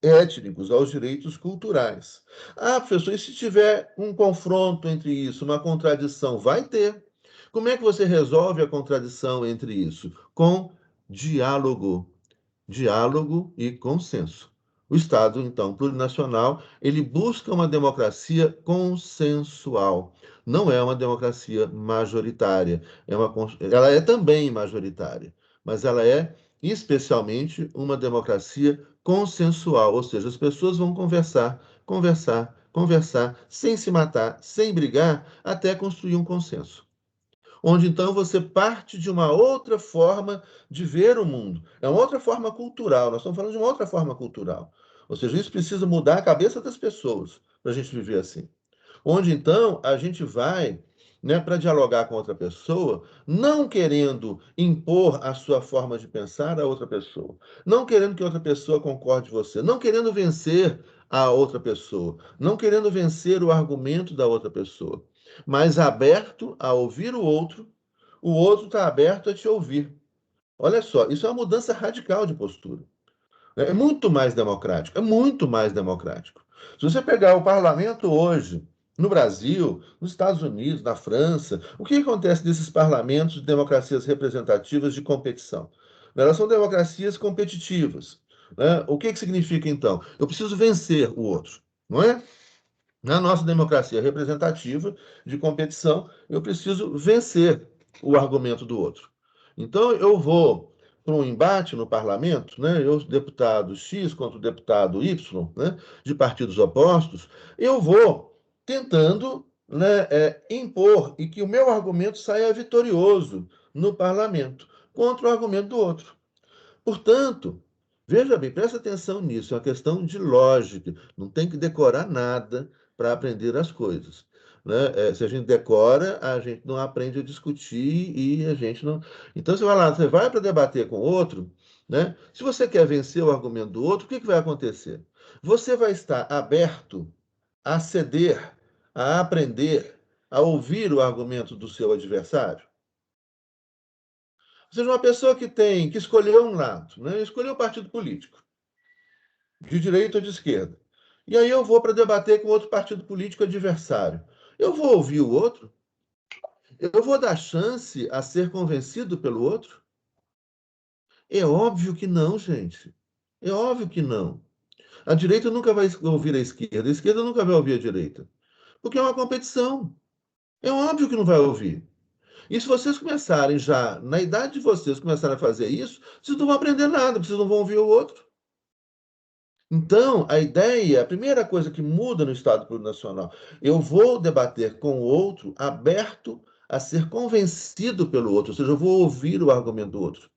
étnicos, aos direitos culturais. Ah, professor, e se tiver um confronto entre isso, uma contradição? Vai ter. Como é que você resolve a contradição entre isso? Com diálogo. Diálogo e consenso. O Estado, então, plurinacional, ele busca uma democracia consensual. Não é uma democracia majoritária. Ela é também majoritária, mas ela é especialmente uma democracia consensual, ou seja, as pessoas vão conversar, conversar, conversar, sem se matar, sem brigar, até construir um consenso. Onde então você parte de uma outra forma de ver o mundo. É uma outra forma cultural, nós estamos falando de uma outra forma cultural. Ou seja, isso precisa mudar a cabeça das pessoas para a gente viver assim. Onde então a gente vai né, para dialogar com outra pessoa, não querendo impor a sua forma de pensar a outra pessoa, não querendo que outra pessoa concorde com você, não querendo vencer a outra pessoa, não querendo vencer o argumento da outra pessoa, mas aberto a ouvir o outro está aberto a te ouvir. Olha só, isso é uma mudança radical de postura. É muito mais democrático, é muito mais democrático. Se você pegar o parlamento hoje, no Brasil, nos Estados Unidos, na França, o que acontece nesses parlamentos de democracias representativas de competição? Elas são democracias competitivas. Né? O que significa, então? Eu preciso vencer o outro, não é? Na nossa democracia representativa de competição, eu preciso vencer o argumento do outro. Então, eu vou para um embate no parlamento, né, eu, deputado X contra o deputado Y, né, de partidos opostos, eu vou tentando, né, impor e que o meu argumento saia vitorioso no parlamento contra o argumento do outro. Portanto, veja bem, presta atenção nisso, é uma questão de lógica, não tem que decorar nada para aprender as coisas. Né? Se a gente decora, a gente não aprende a discutir e a gente não. Então, você vai lá, você vai para debater com outro, né? Se você quer vencer o argumento do outro, o que vai acontecer? Você vai estar aberto a ceder, a aprender, a ouvir o argumento do seu adversário? Ou seja, uma pessoa que escolheu um lado, né? Escolheu um partido político, de direita ou de esquerda. E aí eu vou para debater com outro partido político adversário. Eu vou ouvir o outro? Eu vou dar chance a ser convencido pelo outro? É óbvio que não, gente. É óbvio que não. A direita nunca vai ouvir a esquerda nunca vai ouvir a direita. Porque é uma competição. É óbvio que não vai ouvir. E se vocês começarem já, na idade de vocês, começarem a fazer isso, vocês não vão aprender nada, vocês não vão ouvir o outro. Então, a ideia, a primeira coisa que muda no Estado Plurinacional, eu vou debater com o outro aberto a ser convencido pelo outro, ou seja, eu vou ouvir o argumento do outro.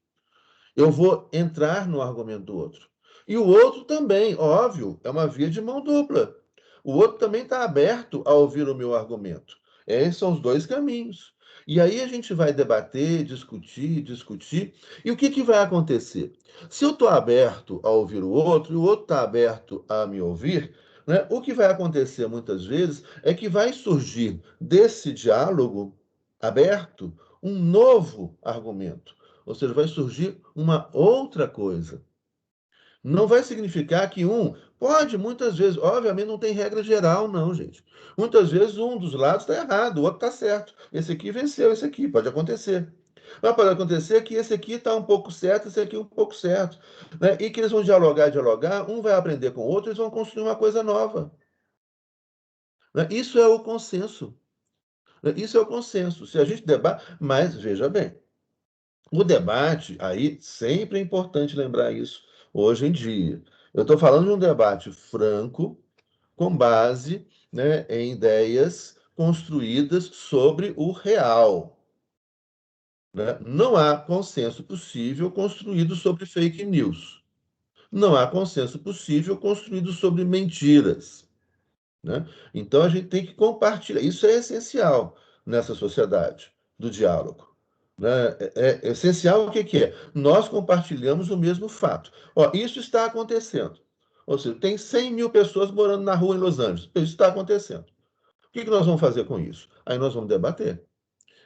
Eu vou entrar no argumento do outro. E o outro também, óbvio, é uma via de mão dupla. O outro também está aberto a ouvir o meu argumento. Esses são os dois caminhos. E aí a gente vai debater, discutir, discutir. E o que vai acontecer? Se eu estou aberto a ouvir o outro e o outro está aberto a me ouvir, né, o que vai acontecer muitas vezes é que vai surgir desse diálogo aberto um novo argumento. Ou seja, vai surgir uma outra coisa. Não vai significar que pode, muitas vezes, obviamente não tem regra geral, não, gente. Muitas vezes um dos lados está errado, o outro está certo. Esse aqui venceu, esse aqui, pode acontecer. Mas pode acontecer que esse aqui está um pouco certo, esse aqui um pouco certo. Né? E que eles vão dialogar, um vai aprender com o outro, eles vão construir uma coisa nova. Né? Isso é o consenso. Né? Isso é o consenso. Se a gente debate, mas veja bem, o debate, aí, sempre é importante lembrar isso hoje em dia. Eu estou falando de um debate franco, com base, né, em ideias construídas sobre o real. Né? Não há consenso possível construído sobre fake news. Não há consenso possível construído sobre mentiras. Né? Então, a gente tem que compartilhar. Isso é essencial nessa sociedade do diálogo. Né? É essencial o que é? Nós compartilhamos o mesmo fato. Ó, isso está acontecendo. Ou seja, tem 100 mil pessoas morando na rua em Los Angeles. Isso está acontecendo. O que nós vamos fazer com isso? Aí nós vamos debater.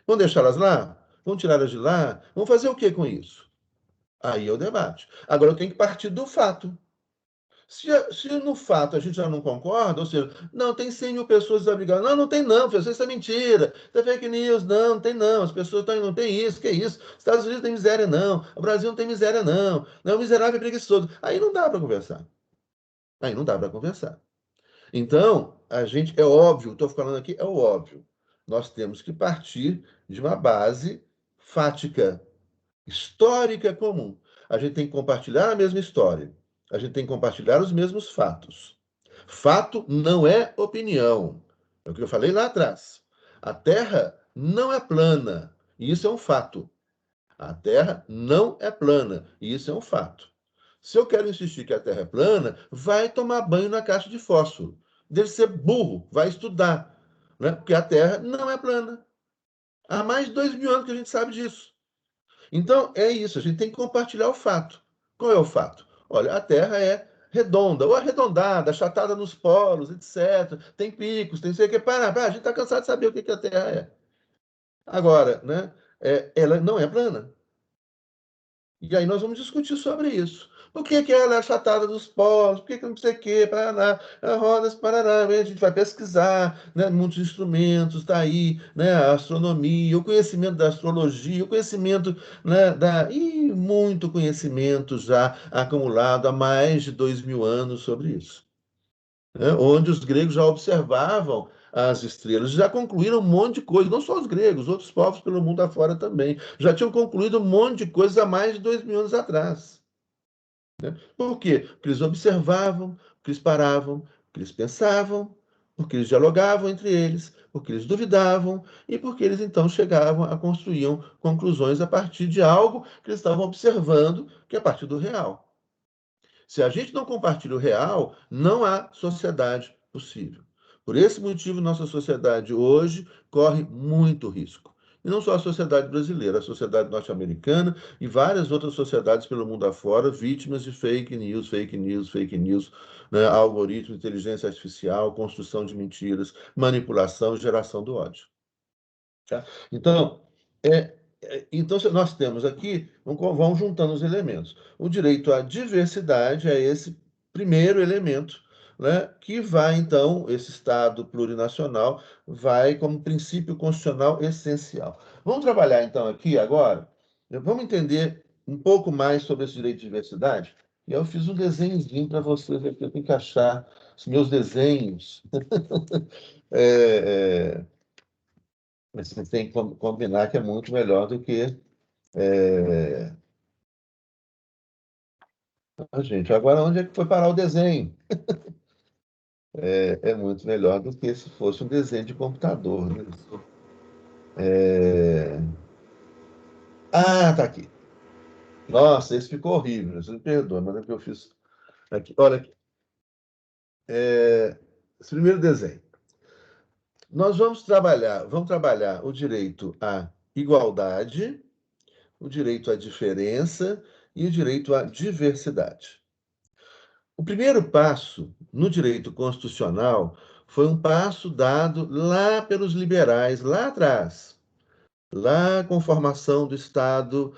Vamos deixá-las lá? Vamos tirá-las de lá? Vamos fazer o que com isso? Aí é o debate. Agora eu tenho que partir do fato. Se no fato a gente já não concorda, ou seja, não, tem 100 mil pessoas desabrigadas. Não, não tem não, professor, isso é mentira. Isso é fake news. Não, não tem não. As pessoas estão, não tem isso, que é isso. Estados Unidos tem miséria, não. O Brasil não tem miséria, não. Não, o miserável é preguiçoso. Aí não dá para conversar. Aí não dá para conversar. Então, a gente, é óbvio, estou falando aqui, é o óbvio. Nós temos que partir de uma base fática, histórica comum. A gente tem que compartilhar a mesma história. A gente tem que compartilhar os mesmos fatos. Fato não é opinião. É o que eu falei lá atrás. A Terra não é plana. E isso é um fato. A Terra não é plana. E isso é um fato. Se eu quero insistir que a Terra é plana, vai tomar banho na caixa de fósforo. Deve ser burro, vai estudar. Né? Porque a Terra não é plana. Há mais de 2.000 anos que a gente sabe disso. Então, é isso, a gente tem que compartilhar o fato. Qual é o fato? Olha, a Terra é redonda, ou arredondada, achatada nos polos, etc. Tem picos, tem sei o que. A gente está cansado de saber o que a Terra é. Agora, né, ela não é plana. E aí nós vamos discutir sobre isso. Por que ela é achatada dos polos? Por que não sei o quê? Paraná, rodas, Paraná. A gente vai pesquisar, né? Muitos instrumentos, está aí, né? A astronomia, o conhecimento da astrologia, o conhecimento, né? E muito conhecimento já acumulado há mais de 2.000 anos sobre isso. Né? Onde os gregos já observavam as estrelas, já concluíram um monte de coisa, não só os gregos, outros povos pelo mundo afora também, já tinham concluído um monte de coisas há mais de 2.000 anos atrás. Né? Por quê? Porque eles observavam, porque eles paravam, porque eles pensavam, porque eles dialogavam entre eles, porque eles duvidavam e porque eles então chegavam a construir conclusões a partir de algo que eles estavam observando, que é a partir do real. Se a gente não compartilha o real, não há sociedade possível. Por esse motivo, nossa sociedade hoje corre muito risco. E não só a sociedade brasileira, a sociedade norte-americana e várias outras sociedades pelo mundo afora, vítimas de fake news, né, algoritmo, inteligência artificial, construção de mentiras, manipulação e geração do ódio. Tá? Então, então, nós temos aqui, vamos juntando os elementos. O direito à diversidade é esse primeiro elemento, né, que vai, então, esse Estado plurinacional, vai como princípio constitucional essencial. Vamos trabalhar, então, aqui agora, vamos entender um pouco mais sobre esse direito de diversidade. E eu fiz um desenhozinho para vocês aqui, eu tenho que achar os meus desenhos. Mas você tem que combinar que é muito melhor do que. Gente, agora onde é que foi parar o desenho? É muito melhor do que se fosse um desenho de computador. Né? Tá aqui. Nossa, esse ficou horrível. Você me perdoa, mas é que eu fiz aqui. Olha aqui. Esse primeiro desenho. Nós vamos trabalhar o direito à igualdade, o direito à diferença e o direito à diversidade. O primeiro passo no direito constitucional foi um passo dado lá pelos liberais, lá atrás, lá com a formação do Estado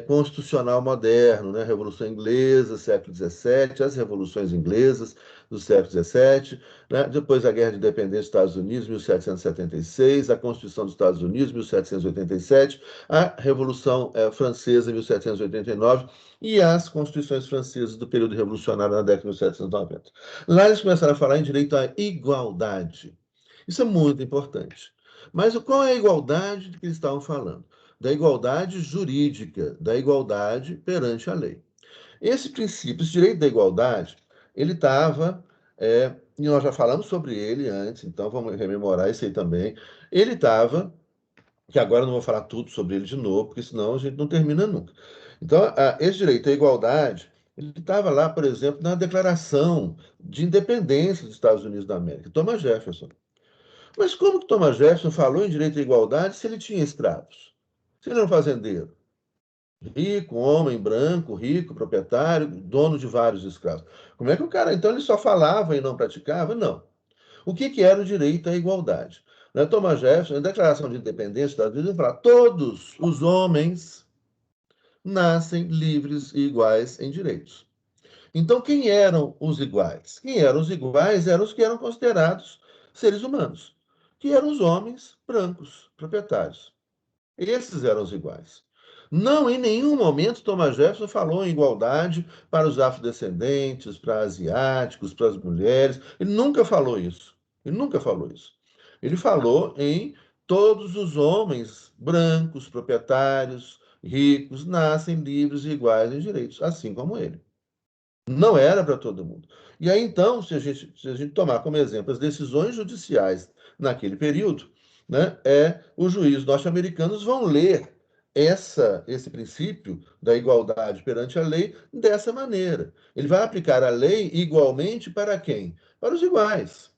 constitucional moderno, né? Revolução Inglesa, século XVII, as revoluções inglesas do século XVII, né? Depois a Guerra de Independência dos Estados Unidos, 1776, a Constituição dos Estados Unidos, 1787, a Revolução Francesa, 1789, e as constituições francesas do período revolucionário na década de 1790. Lá eles começaram a falar em direito à igualdade. Isso é muito importante. Mas qual é a igualdade de que eles estavam falando? Da igualdade jurídica, da igualdade perante a lei. Esse princípio, esse direito da igualdade, ele estava, e nós já falamos sobre ele antes, então vamos rememorar isso aí também. Ele estava, que agora eu não vou falar tudo sobre ele de novo, porque senão a gente não termina nunca. Então, esse direito à igualdade, ele estava lá, por exemplo, na Declaração de Independência dos Estados Unidos da América, Thomas Jefferson. Mas como que Thomas Jefferson falou em direito à igualdade se ele tinha escravos? Se ele era um fazendeiro? Rico, homem branco, rico, proprietário, dono de vários escravos. Como é que o cara... Então ele só falava e não praticava? Não. O que era o direito à igualdade? Thomas Jefferson, na Declaração de Independência dos Estados Unidos, ele fala: todos os homens nascem livres e iguais em direitos. Então, quem eram os iguais? Quem eram os iguais eram os que eram considerados seres humanos, que eram os homens brancos, proprietários. Esses eram os iguais. Não, em nenhum momento Thomas Jefferson falou em igualdade para os afrodescendentes, para asiáticos, para as mulheres. Ele nunca falou isso. Ele nunca falou isso. Ele falou em todos os homens brancos, proprietários, ricos, nascem livres e iguais em direitos, assim como ele. Não era para todo mundo. E aí, então, se a gente tomar como exemplo as decisões judiciais naquele período, né, os juízes norte-americanos vão ler esse princípio da igualdade perante a lei dessa maneira. Ele vai aplicar a lei igualmente para quem? Para os iguais.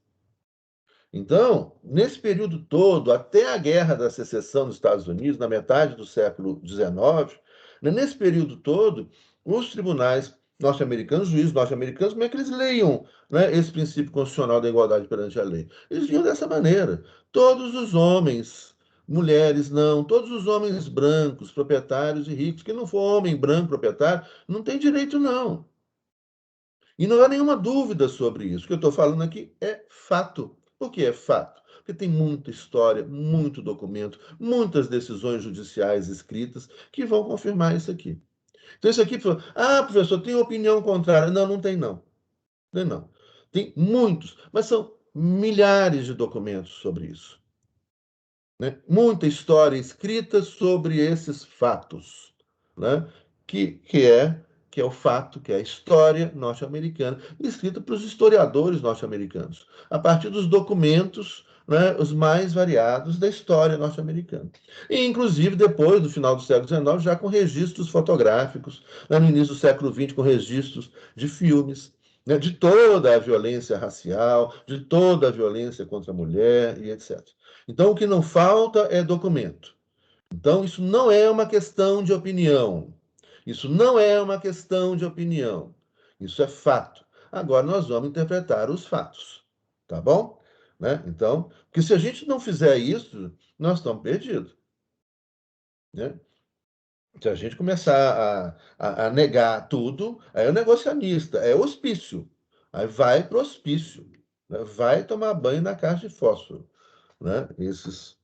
Então, nesse período todo, até a Guerra da Secessão dos Estados Unidos, na metade do século XIX, né, nesse período todo, os tribunais norte-americanos, juízes norte-americanos, como é que eles leiam, né, esse princípio constitucional da igualdade perante a lei? Eles viam dessa maneira. Todos os homens, mulheres não, todos os homens brancos, proprietários e ricos, que não for homem branco proprietário, não tem direito, não. E não há nenhuma dúvida sobre isso. O que eu estou falando aqui é fato. Por que é fato? Porque tem muita história, muito documento, muitas decisões judiciais escritas que vão confirmar isso aqui. Então, isso aqui, professor, tem opinião contrária. Não, não tem, não. Tem, não. Tem muitos, mas são milhares de documentos sobre isso. Né? Muita história escrita sobre esses fatos, né? que é o fato, que é a história norte-americana, escrita pelos historiadores norte-americanos, a partir dos documentos, né, os mais variados da história norte-americana. E, inclusive, depois do final do século XIX, já com registros fotográficos, né, no início do século XX, com registros de filmes, né, de toda a violência racial, de toda a violência contra a mulher e etc. Então, o que não falta é documento. Então, isso não é uma questão de opinião. Isso não é uma questão de opinião. Isso é fato. Agora nós vamos interpretar os fatos. Tá bom? Né? Então, porque se a gente não fizer isso, nós estamos perdidos. Né? Se a gente começar a negar tudo, aí é o negacionista, é hospício. Aí vai para o hospício. Né? Vai tomar banho na caixa de fósforo. Né? Esses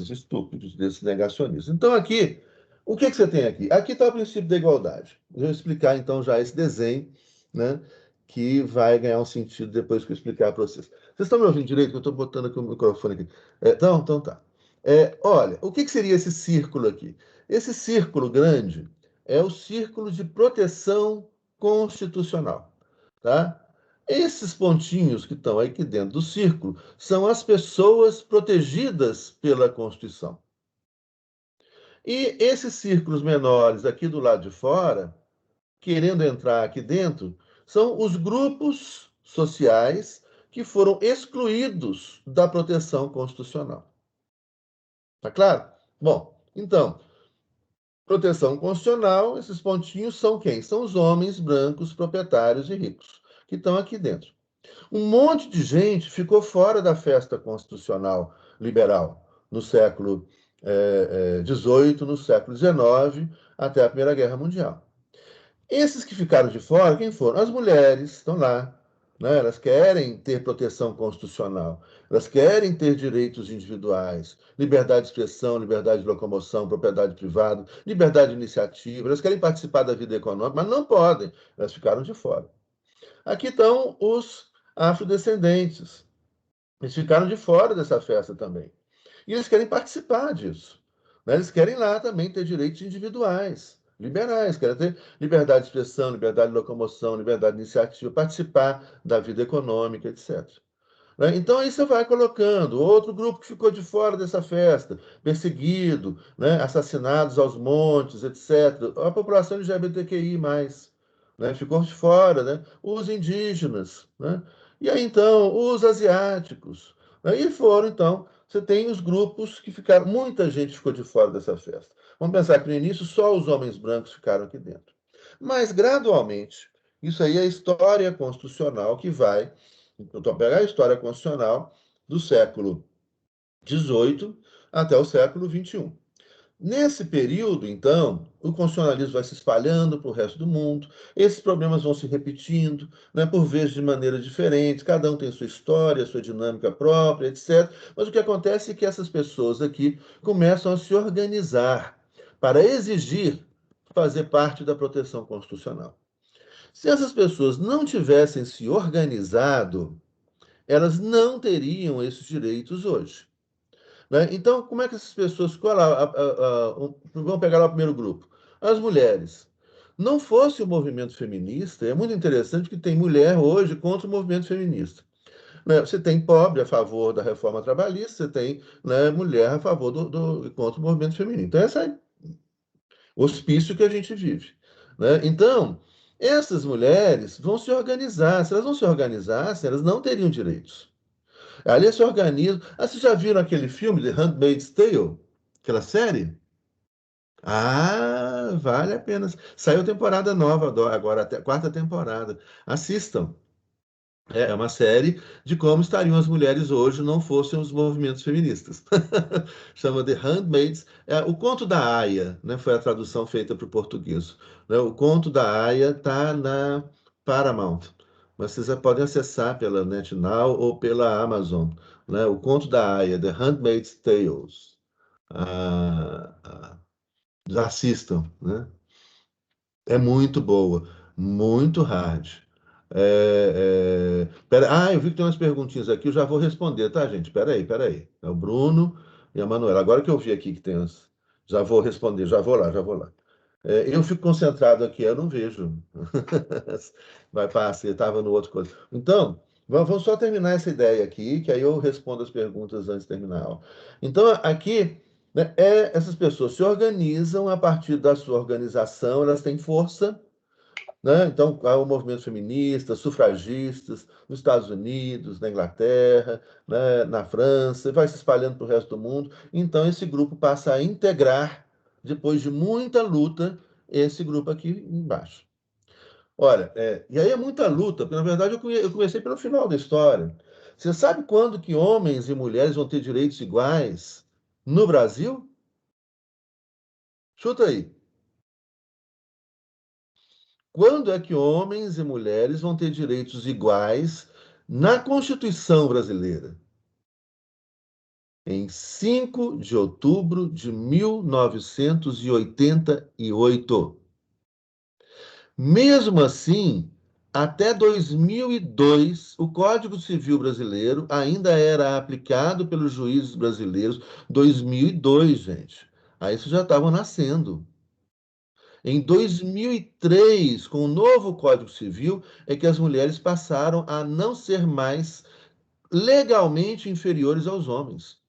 estúpidos, desses negacionistas. Então, aqui, o que você tem aqui? Aqui está o princípio da igualdade. Eu vou explicar, então, já esse desenho, né, que vai ganhar um sentido depois que eu explicar para vocês. Vocês estão me ouvindo direito? Que eu estou botando aqui o microfone aqui. Então tá. Olha, o que seria esse círculo aqui? Esse círculo grande é o círculo de proteção constitucional. Tá? Esses pontinhos que estão aqui dentro do círculo são as pessoas protegidas pela Constituição. E esses círculos menores aqui do lado de fora, querendo entrar aqui dentro, são os grupos sociais que foram excluídos da proteção constitucional. Tá claro? Bom, então, proteção constitucional, esses pontinhos são quem? São os homens brancos, proprietários e ricos, que estão aqui dentro. Um monte de gente ficou fora da festa constitucional liberal no século XVIII, no século XIX, até a Primeira Guerra Mundial. Esses que ficaram de fora, quem foram? As mulheres estão lá. Né? Elas querem ter proteção constitucional, elas querem ter direitos individuais, liberdade de expressão, liberdade de locomoção, propriedade privada, liberdade de iniciativa, elas querem participar da vida econômica, mas não podem, elas ficaram de fora. Aqui estão os afrodescendentes. Eles ficaram de fora dessa festa também. E eles querem participar disso. Né? Eles querem lá também ter direitos individuais, liberais, querem ter liberdade de expressão, liberdade de locomoção, liberdade de iniciativa, participar da vida econômica, etc. Né? Então aí você vai colocando outro grupo que ficou de fora dessa festa, perseguido, né? Assassinados aos montes, etc. A população LGBTQI+. Né? Ficou de fora, né? Os indígenas, né? E aí, então, os asiáticos. Né? E foram, então, você tem os grupos que ficaram, muita gente ficou de fora dessa festa. Vamos pensar que no início só os homens brancos ficaram aqui dentro. Mas, gradualmente, isso aí é a história constitucional que vai, então, pegar a história constitucional do século XVIII até o século XXI. Nesse período, então, o constitucionalismo vai se espalhando para o resto do mundo, esses problemas vão se repetindo, né, por vezes de maneira diferente, cada um tem sua história, sua dinâmica própria, etc. Mas o que acontece é que essas pessoas aqui começam a se organizar para exigir fazer parte da proteção constitucional. Se essas pessoas não tivessem se organizado, elas não teriam esses direitos hoje. Né? Então, como é que essas pessoas... vamos pegar lá o primeiro grupo. As mulheres. Não fosse o movimento feminista, é muito interessante que tem mulher hoje contra o movimento feminista. Né? Você tem pobre a favor da reforma trabalhista, você tem, né, mulher a favor contra o movimento feminino. Então, esse é o hospício que a gente vive. Né? Então, essas mulheres vão se organizar. Se elas não se organizassem, elas não teriam direitos. Ali se organizam. Ah, vocês já viram aquele filme, The Handmaid's Tale? Aquela série? Ah, vale a pena. Saiu temporada nova agora, até quarta temporada. Assistam. É uma série de como estariam as mulheres hoje não fossem os movimentos feministas. Chama The Handmaids. O Conto da Aia, né, foi a tradução feita para o português. Né? O Conto da Aia está na Paramount. Mas vocês já podem acessar pela NetNow ou pela Amazon. Né? O Conto da Aia, The Handmaid's Tales. Ah, assistam, né? É muito boa, muito hard. Eu vi que tem umas perguntinhas aqui, eu já vou responder, tá, gente? Peraí. É o Bruno e a Manuela. Agora que eu vi aqui que tem uns. Já vou responder, já vou lá. Eu fico concentrado aqui, eu não vejo. Vai passar, estava no outro coisa. Então, vamos só terminar essa ideia aqui, que aí eu respondo as perguntas antes de terminar a aula. Então, aqui, né, essas pessoas se organizam a partir da sua organização, elas têm força, né? Então, há o movimento feminista, sufragistas, nos Estados Unidos, na Inglaterra, né, na França, vai se espalhando para o resto do mundo. Então, esse grupo passa a integrar, depois de muita luta, esse grupo aqui embaixo. Olha, e aí é muita luta, porque na verdade eu comecei pelo final da história. Você sabe quando que homens e mulheres vão ter direitos iguais no Brasil? Chuta aí. Quando é que homens e mulheres vão ter direitos iguais na Constituição brasileira? Em 5 de outubro de 1988. Mesmo assim, até 2002, o Código Civil brasileiro ainda era aplicado pelos juízes brasileiros. 2002, gente. Aí isso já estavam nascendo. Em 2003, com o novo Código Civil, é que as mulheres passaram a não ser mais legalmente inferiores aos homens.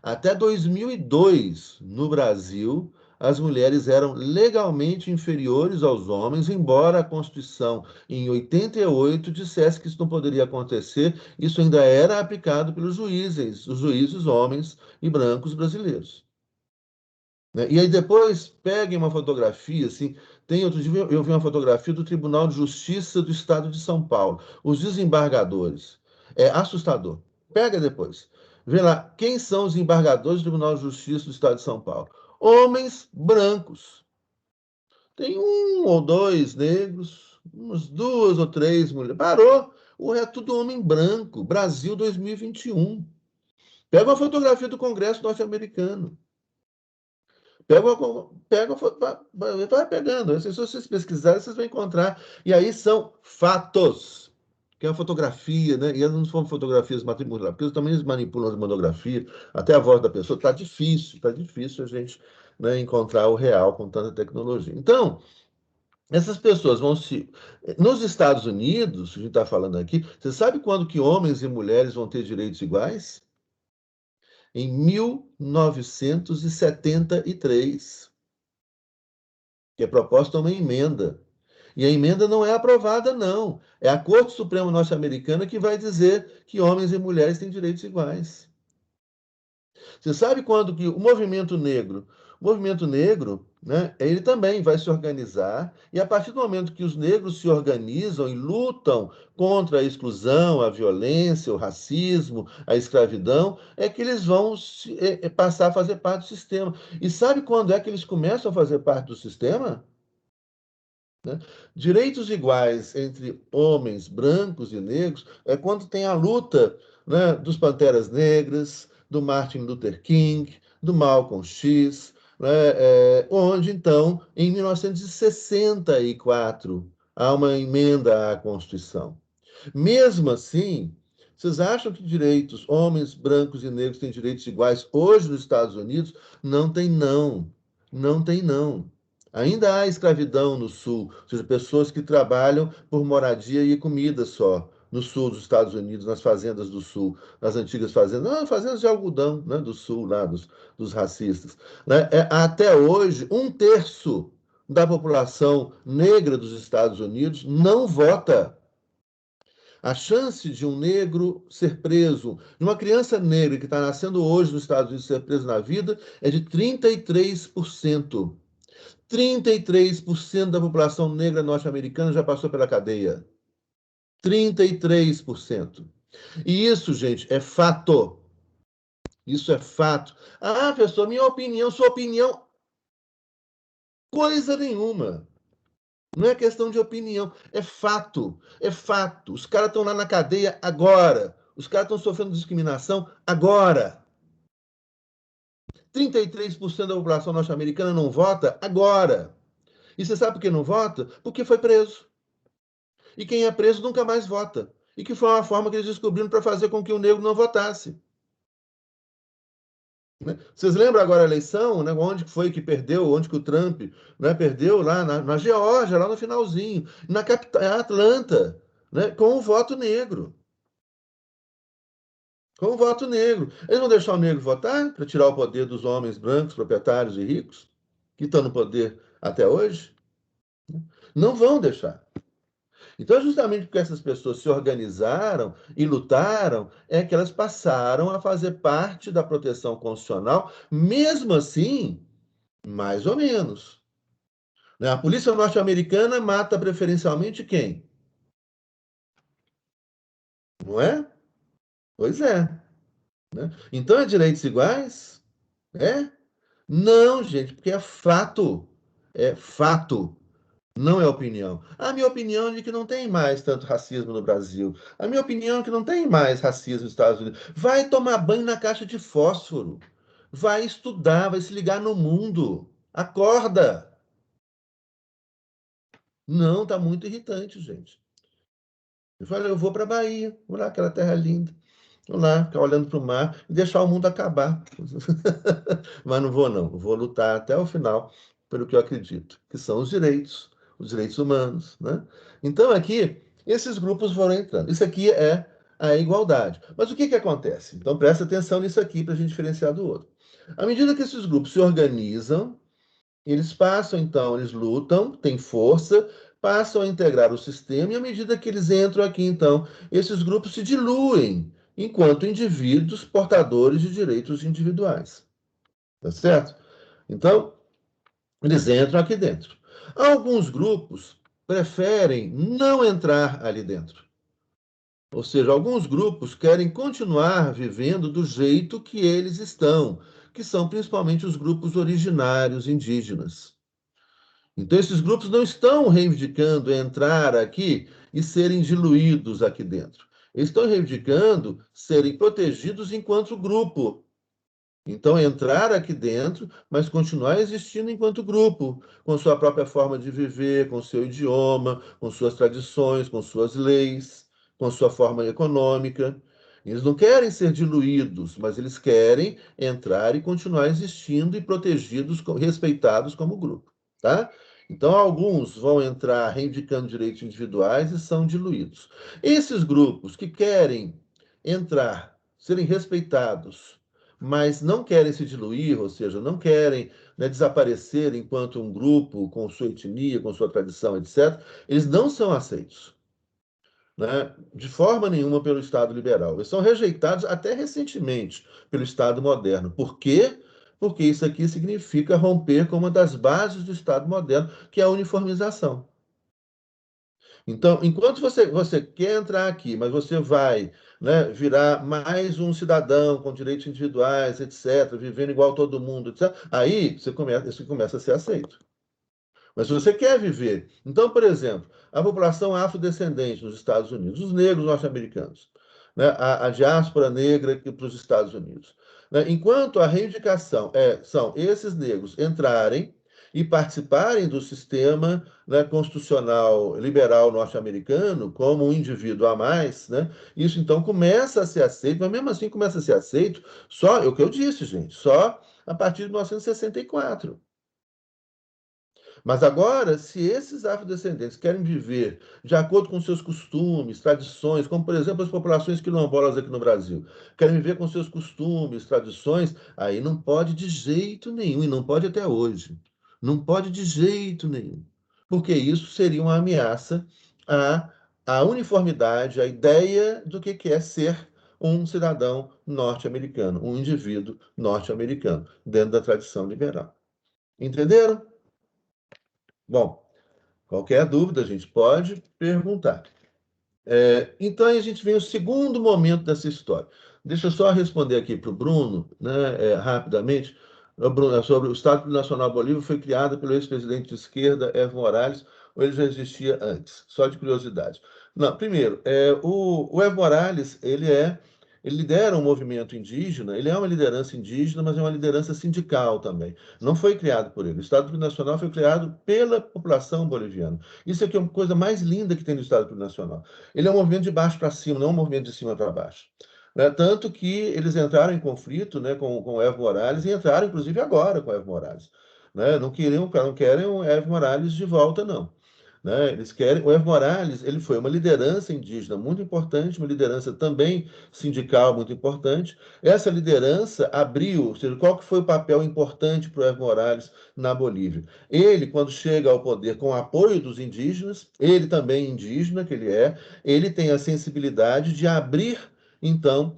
Até 2002, no Brasil, as mulheres eram legalmente inferiores aos homens, embora a Constituição, em 88, dissesse que isso não poderia acontecer, isso ainda era aplicado pelos juízes, os juízes homens e brancos brasileiros. Né? E aí depois peguem uma fotografia, assim, outro dia eu vi uma fotografia do Tribunal de Justiça do Estado de São Paulo, os desembargadores. É assustador. Pega depois. Vê lá, quem são os embargadores do Tribunal de Justiça do Estado de São Paulo? Homens brancos. Tem um ou dois negros, umas duas ou três mulheres. Parou. O resto é tudo homem branco. Brasil 2021. Pega uma fotografia do Congresso norte-americano. Vai pegando. Se vocês pesquisarem, vocês vão encontrar. E aí são fatos. Que é a fotografia, né? E elas não são fotografias manipuladas, porque também eles manipulam as monografias, até a voz da pessoa. Está difícil a gente, né, encontrar o real com tanta tecnologia. Então, essas pessoas vão se. Nos Estados Unidos, a gente está falando aqui, você sabe quando que homens e mulheres vão ter direitos iguais? Em 1973, que é proposta uma emenda. E a emenda não é aprovada, não. É a Corte Suprema norte-americana que vai dizer que homens e mulheres têm direitos iguais. Você sabe quando que o movimento negro, né, ele também vai se organizar, e a partir do momento que os negros se organizam e lutam contra a exclusão, a violência, o racismo, a escravidão, é que eles vão passar a fazer parte do sistema. E sabe quando é que eles começam a fazer parte do sistema? Né? Direitos iguais entre homens brancos e negros é quando tem a luta, né, dos Panteras Negras, do Martin Luther King, do Malcolm X, né, onde, então, em 1964, há uma emenda à Constituição. Mesmo assim, vocês acham que direitos, homens brancos e negros têm direitos iguais hoje nos Estados Unidos? Não tem, não. Não tem, não. Ainda há escravidão no Sul, ou seja, pessoas que trabalham por moradia e comida só, no sul dos Estados Unidos, nas fazendas do Sul, nas antigas fazendas, não, fazendas de algodão, né, do Sul, lá, dos racistas. Né? Até hoje, 1/3 da população negra dos Estados Unidos não vota. A chance de um negro ser preso, de uma criança negra que está nascendo hoje nos Estados Unidos ser preso na vida, é de 33%. 33% da população negra norte-americana já passou pela cadeia. 33%. E isso, gente, é fato. Isso é fato. Ah, professor, minha opinião, sua opinião, coisa nenhuma. Não é questão de opinião, é fato. É fato. Os caras estão lá na cadeia agora. Os caras estão sofrendo discriminação agora. 33% da população norte-americana não vota agora. E você sabe por que não vota? Porque foi preso. E quem é preso nunca mais vota. E que foi uma forma que eles descobriram para fazer com que o negro não votasse. Vocês lembram agora a eleição, né? Onde foi que perdeu, onde que o Trump, né, perdeu lá na Geórgia, lá no finalzinho, na capital, Atlanta, né, com o voto negro. Com o voto negro. Eles vão deixar o negro votar para tirar o poder dos homens brancos, proprietários e ricos, que estão no poder até hoje? Não vão deixar. Então, justamente porque essas pessoas se organizaram e lutaram, é que elas passaram a fazer parte da proteção constitucional, mesmo assim, mais ou menos. Né? A polícia norte-americana mata preferencialmente quem? Não é? Pois é. Né? Então, é direitos iguais? É? Não, gente, porque é fato. É fato. Não é opinião. A minha opinião é de que não tem mais tanto racismo no Brasil. A minha opinião é que não tem mais racismo nos Estados Unidos. Vai tomar banho na caixa de fósforo. Vai estudar, vai se ligar no mundo. Acorda. Não, tá muito irritante, gente. Eu falei, eu vou para a Bahia, vou lá, aquela terra linda. Vou lá, ficar olhando para o mar e deixar o mundo acabar. Mas não vou, não. Eu vou lutar até o final pelo que eu acredito, que são os direitos humanos, né? Então, aqui, esses grupos foram entrando. Isso aqui é a igualdade. Mas o que que acontece? Então, presta atenção nisso aqui para a gente diferenciar do outro. À medida que esses grupos se organizam, eles passam, então, eles lutam, têm força, passam a integrar o sistema, e à medida que eles entram aqui, então, esses grupos se diluem enquanto indivíduos portadores de direitos individuais. Tá certo? Então, eles entram aqui dentro. Alguns grupos preferem não entrar ali dentro. Ou seja, alguns grupos querem continuar vivendo do jeito que eles estão, que são principalmente os grupos originários indígenas. Então, esses grupos não estão reivindicando entrar aqui e serem diluídos aqui dentro. Eles estão reivindicando serem protegidos enquanto grupo. Então, entrar aqui dentro, mas continuar existindo enquanto grupo, com sua própria forma de viver, com seu idioma, com suas tradições, com suas leis, com sua forma econômica. Eles não querem ser diluídos, mas eles querem entrar e continuar existindo e protegidos, respeitados como grupo, tá? Então, alguns vão entrar reivindicando direitos individuais e são diluídos. Esses grupos que querem entrar, serem respeitados, mas não querem se diluir, ou seja, não querem, né, desaparecer enquanto um grupo com sua etnia, com sua tradição, etc., eles não são aceitos, né, de forma nenhuma pelo Estado liberal. Eles são rejeitados até recentemente pelo Estado moderno. Por quê? Porque isso aqui significa romper com uma das bases do Estado moderno, que é a uniformização. Então, enquanto você quer entrar aqui, mas você vai, né, virar mais um cidadão com direitos individuais, etc., vivendo igual todo mundo, etc., aí você começa a ser aceito. Mas se você quer viver... Então, por exemplo, a população afrodescendente nos Estados Unidos, os negros norte-americanos, né, a diáspora negra para os Estados Unidos. Né, enquanto a reivindicação são esses negros entrarem e participarem do sistema, né, constitucional liberal norte-americano como um indivíduo a mais, né, isso então começa a ser aceito, mas mesmo assim começa a ser aceito só, é o que eu disse, gente, só a partir de 1964. Mas agora, se esses afrodescendentes querem viver de acordo com seus costumes, tradições, como por exemplo as populações quilombolas aqui no Brasil, querem viver com seus costumes, tradições, aí não pode de jeito nenhum, e não pode até hoje. Não pode de jeito nenhum. Porque isso seria uma ameaça a uniformidade, a ideia do que é ser um cidadão norte-americano, um indivíduo norte-americano, dentro da tradição liberal. Entenderam? Bom, qualquer dúvida a gente pode perguntar. Então, aí a gente vem o segundo momento dessa história. Deixa eu só responder aqui para o Bruno, né, rapidamente. Bruno, sobre o Estado Plurinacional Bolívia foi criado pelo ex-presidente de esquerda, Evo Morales, ou ele já existia antes? Só de curiosidade. Não, primeiro, o Evo Morales, ele lidera um movimento indígena, ele é uma liderança indígena, mas é uma liderança sindical também. Não foi criado por ele. O Estado Plurinacional foi criado pela população boliviana. Isso aqui é uma coisa mais linda que tem no Estado Plurinacional. Ele é um movimento de baixo para cima, não um movimento de cima para baixo. Né? Tanto que eles entraram em conflito, né, com o Evo Morales e entraram, inclusive, agora com o Evo Morales. Né? Não querem o Evo Morales de volta, não. Né? Eles querem. O Evo Morales, ele foi uma liderança indígena muito importante, uma liderança também sindical muito importante. Essa liderança abriu, ou seja, qual que foi o papel importante para o Evo Morales na Bolívia? Ele, quando chega ao poder com o apoio dos indígenas, ele também indígena, que ele tem a sensibilidade de abrir, então,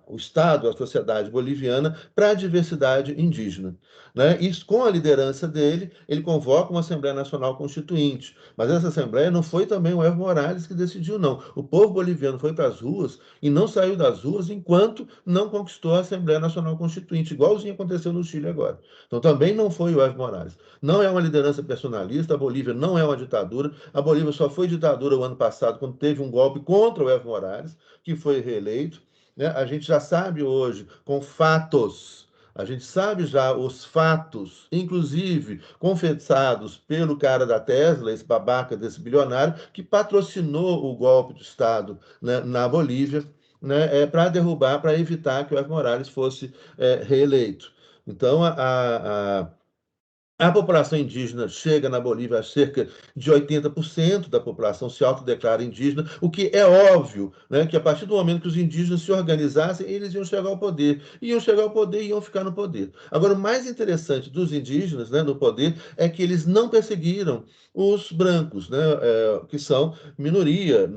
o Estado, a sociedade boliviana, para a diversidade indígena. Né? Isso, com a liderança dele, ele convoca uma Assembleia Nacional Constituinte. Mas essa Assembleia não foi também o Evo Morales que decidiu, não. O povo boliviano foi para as ruas e não saiu das ruas enquanto não conquistou a Assembleia Nacional Constituinte, igualzinho aconteceu no Chile agora. Então também não foi o Evo Morales. Não é uma liderança personalista, a Bolívia não é uma ditadura. A Bolívia só foi ditadura o ano passado, quando teve um golpe contra o Evo Morales, que foi reeleito. Né? A gente já sabe hoje, com fatos. A gente sabe já os fatos, inclusive confessados pelo cara da Tesla, esse babaca desse bilionário, que patrocinou o golpe do Estado, né, na Bolívia, né, para derrubar, para evitar que o Evo Morales fosse reeleito. Então, a população indígena chega na Bolívia a cerca de 80% da população se autodeclara indígena, o que é óbvio, né, que a partir do momento que os indígenas se organizassem, eles iam chegar ao poder. Iam chegar ao poder e iam ficar no poder. Agora, o mais interessante dos indígenas, né, no poder é que eles não perseguiram os brancos, né, que são minoria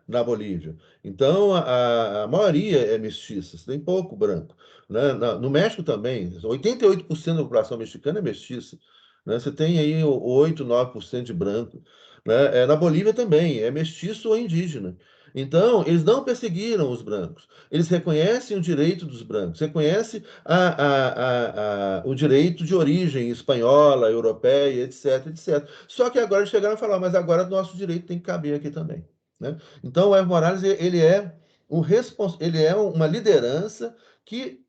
na Bolívia. Então, a maioria é mestiça, tem pouco branco. Né? No México também, 88% da população mexicana é mestiça. Né? Você tem aí 8, 9% de branco. Né? Na Bolívia também, é mestiço ou indígena. Então, eles não perseguiram os brancos. Eles reconhecem o direito dos brancos, reconhecem o direito de origem espanhola, europeia, etc, etc. Só que agora eles chegaram a falar, mas agora nosso direito tem que caber aqui também. Né? Então, o Evo Morales, ele é uma liderança que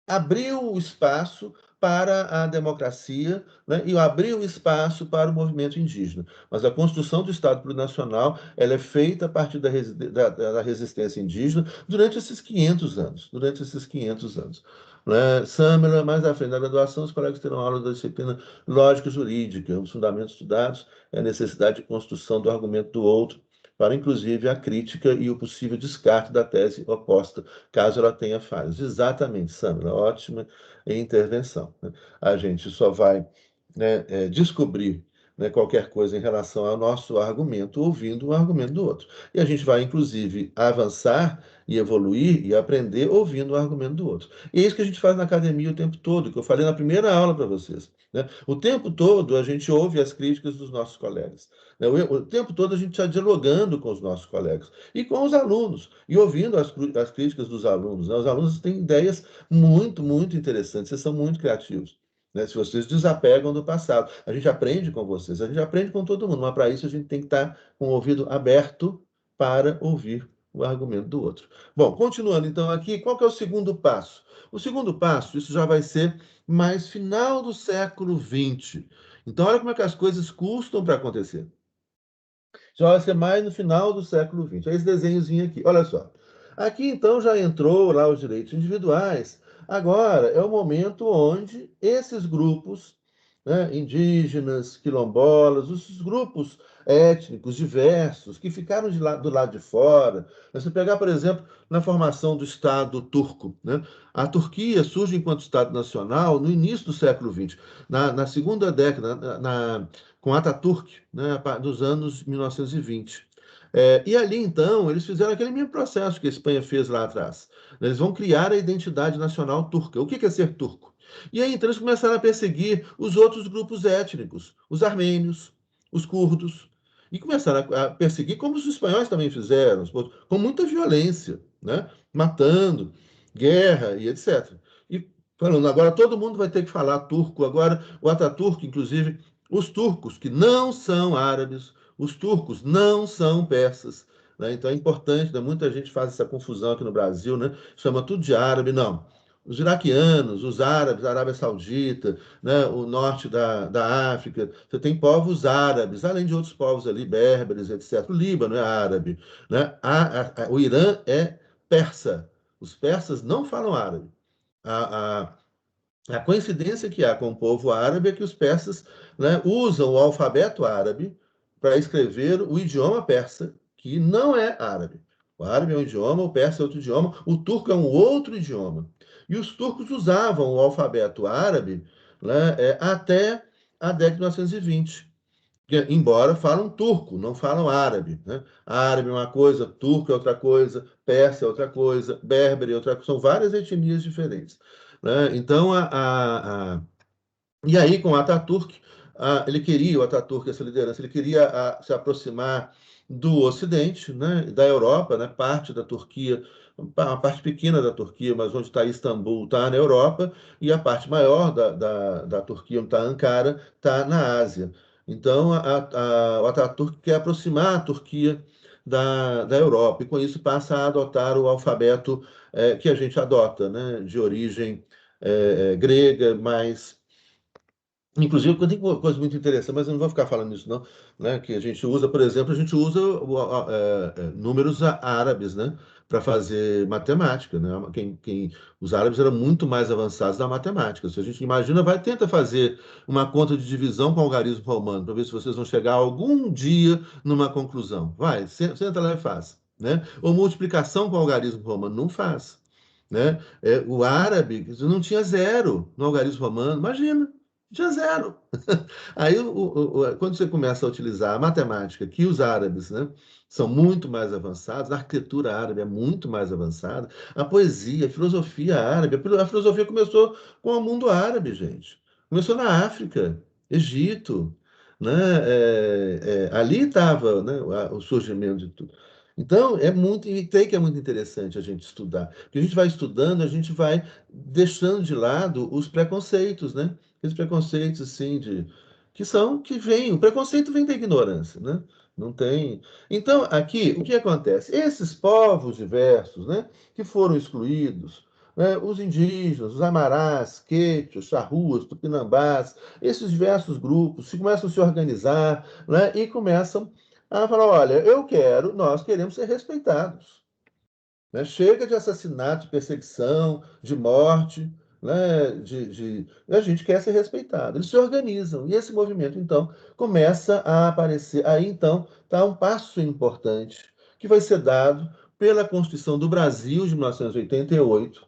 abriu o espaço para a democracia, né, e abriu o espaço para o movimento indígena. Mas a construção do Estado Plurinacional ela é feita a partir da resistência indígena durante esses 500 anos. Durante esses 500 anos. Né? Samela, mais à frente da graduação, os colegas terão aula da disciplina lógica jurídica. Os fundamentos estudados é a necessidade de construção do argumento do outro, para inclusive a crítica e o possível descarte da tese oposta, caso ela tenha falhas. Exatamente, Sandra, ótima intervenção. Né? A gente só vai, né, descobrir, né, qualquer coisa em relação ao nosso argumento, ouvindo o argumento do outro. E a gente vai, inclusive, avançar e evoluir e aprender ouvindo o argumento do outro. E é isso que a gente faz na academia o tempo todo, que eu falei na primeira aula para vocês. Né? O tempo todo a gente ouve as críticas dos nossos colegas. Né? O tempo todo a gente está dialogando com os nossos colegas e com os alunos, e ouvindo as críticas dos alunos. Né? Os alunos têm ideias muito, muito interessantes, vocês são muito criativos. Né? Se vocês desapegam do passado. A gente aprende com vocês, a gente aprende com todo mundo, mas para isso a gente tem que estar com o ouvido aberto para ouvir o argumento do outro. Bom, continuando então aqui, qual que é o segundo passo? O segundo passo, isso já vai ser mais final do século XX. Então, olha como é que as coisas custam para acontecer. Já vai ser mais no final do século XX. É esse desenhozinho aqui, olha só. Aqui, então, já entrou lá os direitos individuais. Agora é o momento onde esses grupos, né, indígenas, quilombolas, os grupos étnicos diversos que ficaram do lado de fora. Você pegar, por exemplo, na formação do Estado turco, né? A Turquia surge enquanto Estado nacional no início do século XX, na segunda década, com Ataturk, né? Dos anos 1920. E ali, então, eles fizeram aquele mesmo processo que a Espanha fez lá atrás. Eles vão criar a identidade nacional turca. O que é ser turco? E aí, então, eles começaram a perseguir os outros grupos étnicos, os armênios, os curdos, e começaram a perseguir, como os espanhóis também fizeram, com muita violência, né? Matando, guerra e etc. E falando, agora todo mundo vai ter que falar turco, agora o Ataturk, inclusive, os turcos, que não são árabes, os turcos não são persas, né? Então é importante, né? Muita gente faz essa confusão aqui no Brasil, né? Chama tudo de árabe, não. Os iraquianos, os árabes, a Arábia Saudita, né? O norte da África, você tem povos árabes, além de outros povos ali, berberes, etc. O Líbano é árabe, né? O Irã é persa. Os persas não falam árabe. A, a coincidência que há com o povo árabe é que os persas, né, usam o alfabeto árabe para escrever o idioma persa, que não é árabe. O árabe é um idioma, o persa é outro idioma, o turco é um outro idioma. E os turcos usavam o alfabeto árabe, né, até a década de 1920. Embora falam turco, não falam árabe, né? Árabe é uma coisa, turco é outra coisa, persa é outra coisa, berbere é outra coisa, são várias etnias diferentes, né? Então, e aí, com o Ataturk, o Ataturk, essa liderança, ele queria se aproximar do Ocidente, né, da Europa, né, parte da Turquia, uma parte pequena da Turquia, mas onde está Istambul, está na Europa, e a parte maior da Turquia, onde está Ankara, está na Ásia. Então, o Ataturk quer aproximar a Turquia da Europa, e com isso passa a adotar o alfabeto que a gente adota, né, de origem grega, mas inclusive, tem coisa muito interessante, mas eu não vou ficar falando isso, não, né? Que a gente usa, por exemplo, a gente usa números árabes, né? Para fazer matemática, né? Os árabes eram muito mais avançados na matemática. Se a gente imagina, tenta fazer uma conta de divisão com algarismo romano, para ver se vocês vão chegar algum dia numa conclusão. Vai, senta lá e faz, né? Ou multiplicação com algarismo romano, não faz, né? O árabe não tinha zero no algarismo romano, imagina. Tinha zero. Aí, quando você começa a utilizar a matemática, que os árabes, né, são muito mais avançados, a arquitetura árabe é muito mais avançada, a poesia, a filosofia árabe, a filosofia começou com o mundo árabe, gente. Começou na África, Egito, né? Ali estava, né, o surgimento de tudo. Então, é muito interessante a gente estudar. Porque a gente vai estudando, a gente vai deixando de lado os preconceitos, né? Aqueles preconceitos, assim, que vem, o preconceito vem da ignorância, né? Não tem. Então, aqui, o que acontece? Esses povos diversos, né, que foram excluídos, né, os indígenas, os amarás, quechos, charruas, tupinambás, esses diversos grupos começam a se organizar, né, e começam a falar: olha, nós queremos ser respeitados, né? Chega de assassinato, de perseguição, de morte, né? A gente quer ser respeitado. Eles se organizam e esse movimento, então, começa a aparecer. Aí, então, está um passo importante que vai ser dado pela Constituição do Brasil de 1988.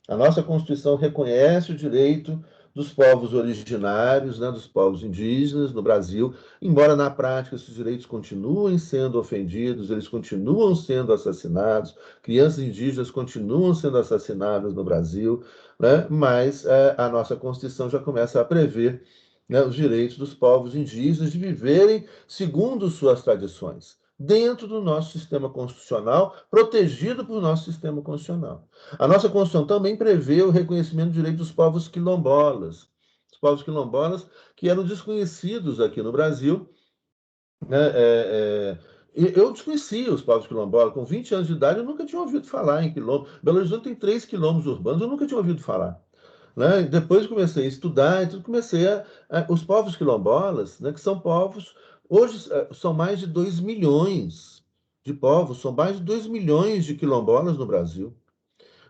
A nossa Constituição reconhece o direito dos povos originários, né, dos povos indígenas no Brasil, embora na prática esses direitos continuem sendo ofendidos, eles continuam sendo assassinados, crianças indígenas continuam sendo assassinadas no Brasil, né? Mas a nossa Constituição já começa a prever, né, os direitos dos povos indígenas de viverem segundo suas tradições, dentro do nosso sistema constitucional, protegido por nosso sistema constitucional. A nossa Constituição também prevê o reconhecimento do direito dos povos quilombolas. Os povos quilombolas que eram desconhecidos aqui no Brasil, né? Eu desconhecia os povos quilombolas. Com 20 anos de idade, eu nunca tinha ouvido falar em quilombo. Belo Horizonte tem 3 quilombos urbanos, eu nunca tinha ouvido falar, né? Depois comecei a estudar, então comecei os povos quilombolas, né, que são povos, hoje são mais de 2 milhões de povos, são mais de 2 milhões de quilombolas no Brasil,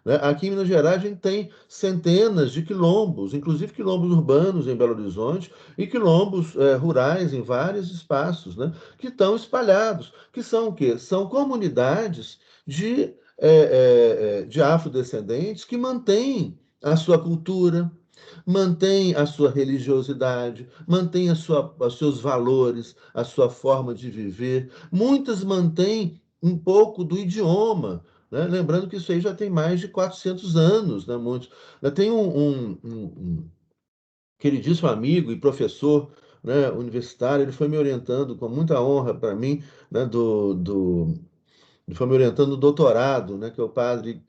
né? Aqui em Minas Gerais a gente tem centenas de quilombos, inclusive quilombos urbanos em Belo Horizonte e quilombos rurais em vários espaços, né? Que estão espalhados, que são o quê? São comunidades de afrodescendentes que mantêm a sua cultura, mantém a sua religiosidade, mantém os seus valores, a sua forma de viver. Muitas mantêm um pouco do idioma, né? Lembrando que isso aí já tem mais de 400 anos, né? Muitos. Tem um queridíssimo amigo e professor, né, universitário, ele foi me orientando com muita honra para mim, né, ele foi me orientando no doutorado, né, que é o padre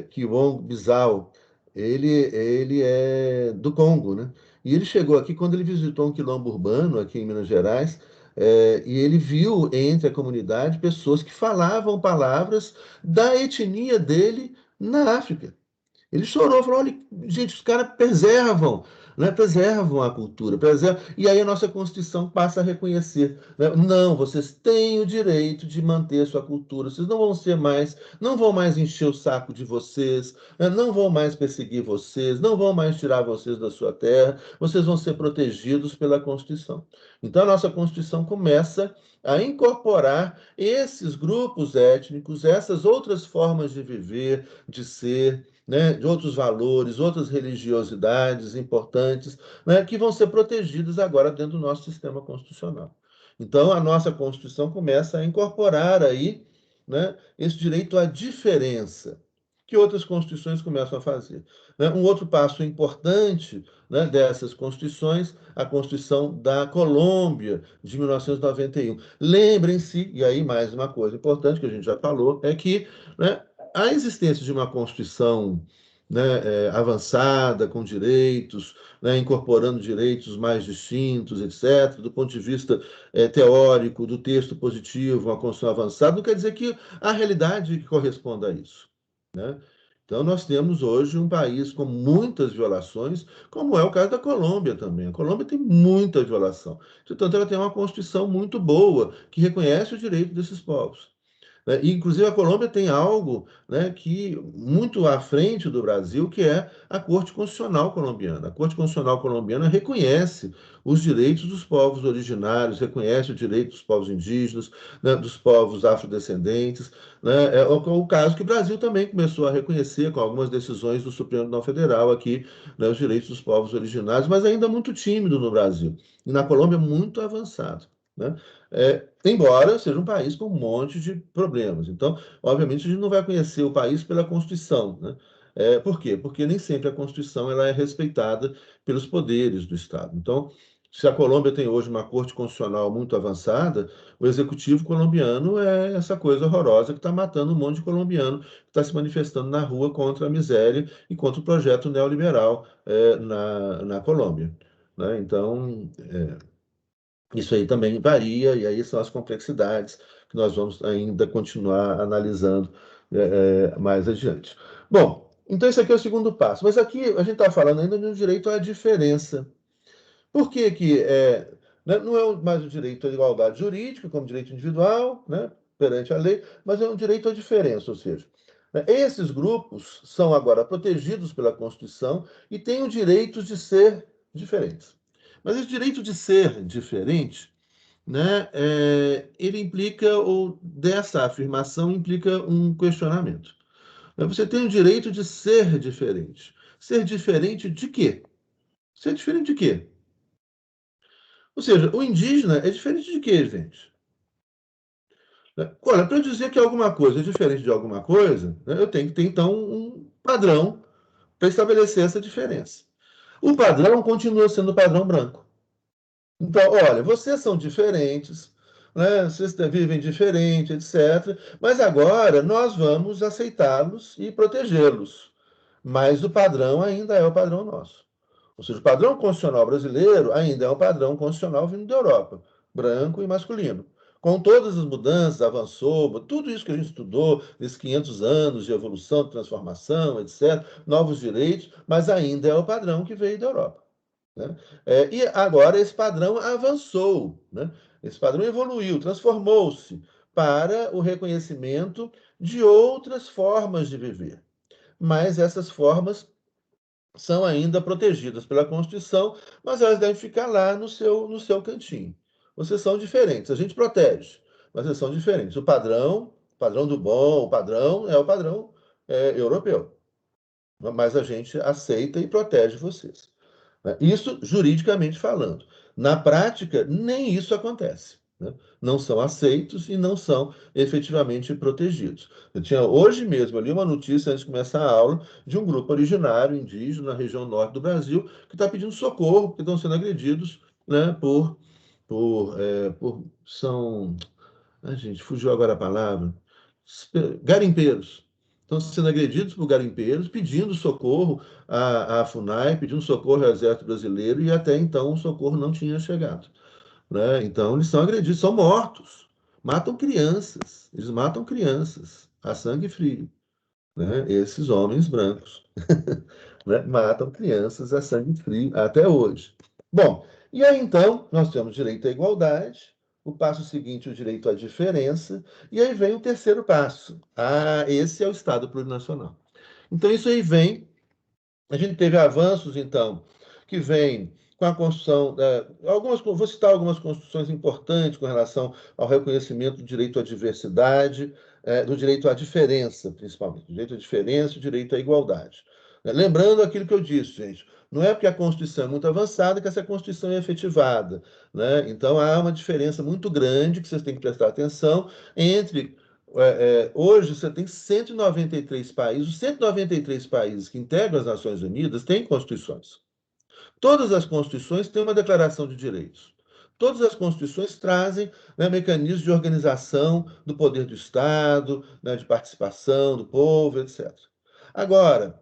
Kiwong Bizau. Ele é do Congo, né? E ele chegou aqui quando ele visitou um quilombo urbano aqui em Minas Gerais, e ele viu entre a comunidade pessoas que falavam palavras da etnia dele na África. Ele chorou, falou: olha, gente, os caras preservam, né? Preservam a cultura, preservam. E aí a nossa Constituição passa a reconhecer, né? Não, vocês têm o direito de manter sua cultura, vocês não vão ser mais, não vão mais encher o saco de vocês, né? Não vão mais perseguir vocês, não vão mais tirar vocês da sua terra, vocês vão ser protegidos pela Constituição. Então a nossa Constituição começa a incorporar esses grupos étnicos, essas outras formas de viver, de ser, né, de outros valores, outras religiosidades importantes, né, que vão ser protegidos agora dentro do nosso sistema constitucional. Então, a nossa Constituição começa a incorporar aí, né, esse direito à diferença, que outras constituições começam a fazer, né? Um outro passo importante, né, dessas constituições, a Constituição da Colômbia, de 1991. Lembrem-se, e aí mais uma coisa importante que a gente já falou, é que, né, a existência de uma Constituição, né, avançada, com direitos, né, incorporando direitos mais distintos, etc., do ponto de vista teórico, do texto positivo, uma Constituição avançada, não quer dizer que a realidade corresponda a isso, né? Então, nós temos hoje um país com muitas violações, como é o caso da Colômbia também. A Colômbia tem muita violação. Portanto, ela tem uma Constituição muito boa, que reconhece o direito desses povos, né? E, inclusive, a Colômbia tem algo, né, que muito à frente do Brasil, que é a Corte Constitucional Colombiana. A Corte Constitucional Colombiana reconhece os direitos dos povos originários, reconhece o direito dos povos indígenas, né, dos povos afrodescendentes, né? É o caso que o Brasil também começou a reconhecer com algumas decisões do Supremo Tribunal Federal aqui, né, os direitos dos povos originários, mas ainda muito tímido no Brasil. E na Colômbia, muito avançado, né? Embora seja um país com um monte de problemas. Então, obviamente, a gente não vai conhecer o país pela Constituição, né? Por quê? Porque nem sempre a Constituição ela é respeitada pelos poderes do Estado. Então, se a Colômbia tem hoje uma corte constitucional muito avançada, o executivo colombiano é essa coisa horrorosa que está matando um monte de colombiano que está se manifestando na rua contra a miséria e contra o projeto neoliberal na Colômbia, né? Então, isso aí também varia, e aí são as complexidades que nós vamos ainda continuar analisando mais adiante. Bom, então esse aqui é o segundo passo. Mas aqui a gente está falando ainda de um direito à diferença. Por que que né, não é mais o direito à igualdade jurídica, como direito individual, né, perante a lei, mas é um direito à diferença, ou seja, né, esses grupos são agora protegidos pela Constituição e têm o direito de ser diferentes. Mas esse direito de ser diferente, né, ele implica, ou dessa afirmação implica um questionamento. Você tem o direito de ser diferente. Ser diferente de quê? Ser diferente de quê? Ou seja, o indígena é diferente de quê, gente? Olha, para eu dizer que alguma coisa é diferente de alguma coisa, né, eu tenho que ter, então, um padrão para estabelecer essa diferença. O padrão continua sendo o padrão branco. Então, olha, vocês são diferentes, né? Vocês vivem diferente, etc. Mas agora nós vamos aceitá-los e protegê-los. Mas o padrão ainda é o padrão nosso. Ou seja, o padrão constitucional brasileiro ainda é um padrão constitucional vindo da Europa, branco e masculino. Com todas as mudanças, avançou, tudo isso que a gente estudou, nesses 500 anos de evolução, de transformação, etc., novos direitos, mas ainda é o padrão que veio da Europa, né? E agora esse padrão avançou, né? Esse padrão evoluiu, transformou-se para o reconhecimento de outras formas de viver. mas essas formas são ainda protegidas pela Constituição, mas elas devem ficar lá no seu cantinho. Vocês são diferentes, a gente protege, mas vocês são diferentes. O padrão do bom, o padrão é o padrão europeu, mas a gente aceita e protege vocês, né? Isso juridicamente falando. Na prática, nem isso acontece, né? Não são aceitos e não são efetivamente protegidos. Eu tinha hoje mesmo ali uma notícia, antes de começar a aula, de um grupo originário indígena na região norte do Brasil que está pedindo socorro, porque estão sendo agredidos, né, são... Ai, gente, fugiu agora a palavra. Garimpeiros. Estão sendo agredidos por garimpeiros, pedindo socorro à FUNAI, pedindo socorro ao Exército Brasileiro, e até então o socorro não tinha chegado, né? Então, eles são agredidos, são mortos. Matam crianças. Eles matam crianças a sangue frio, né? Esses homens brancos, né? Matam crianças a sangue frio até hoje. Bom, e aí então nós temos direito à igualdade, o passo seguinte, o direito à diferença, e aí vem o terceiro passo. Esse é o Estado plurinacional. Então, isso aí vem. A gente teve avanços, então, que vêm com a construção. Vou citar algumas construções importantes com relação ao reconhecimento do direito à diversidade, do direito à diferença, principalmente. O direito à diferença e o direito à igualdade. Lembrando aquilo que eu disse, gente. Não é porque a Constituição é muito avançada que essa Constituição é efetivada, né? Então, há uma diferença muito grande que vocês têm que prestar atenção entre hoje você tem 193 países. Os 193 países que integram as Nações Unidas têm constituições. Todas as constituições têm uma declaração de direitos. Todas as constituições trazem, né, mecanismos de organização do poder do Estado, né, de participação do povo, etc. Agora,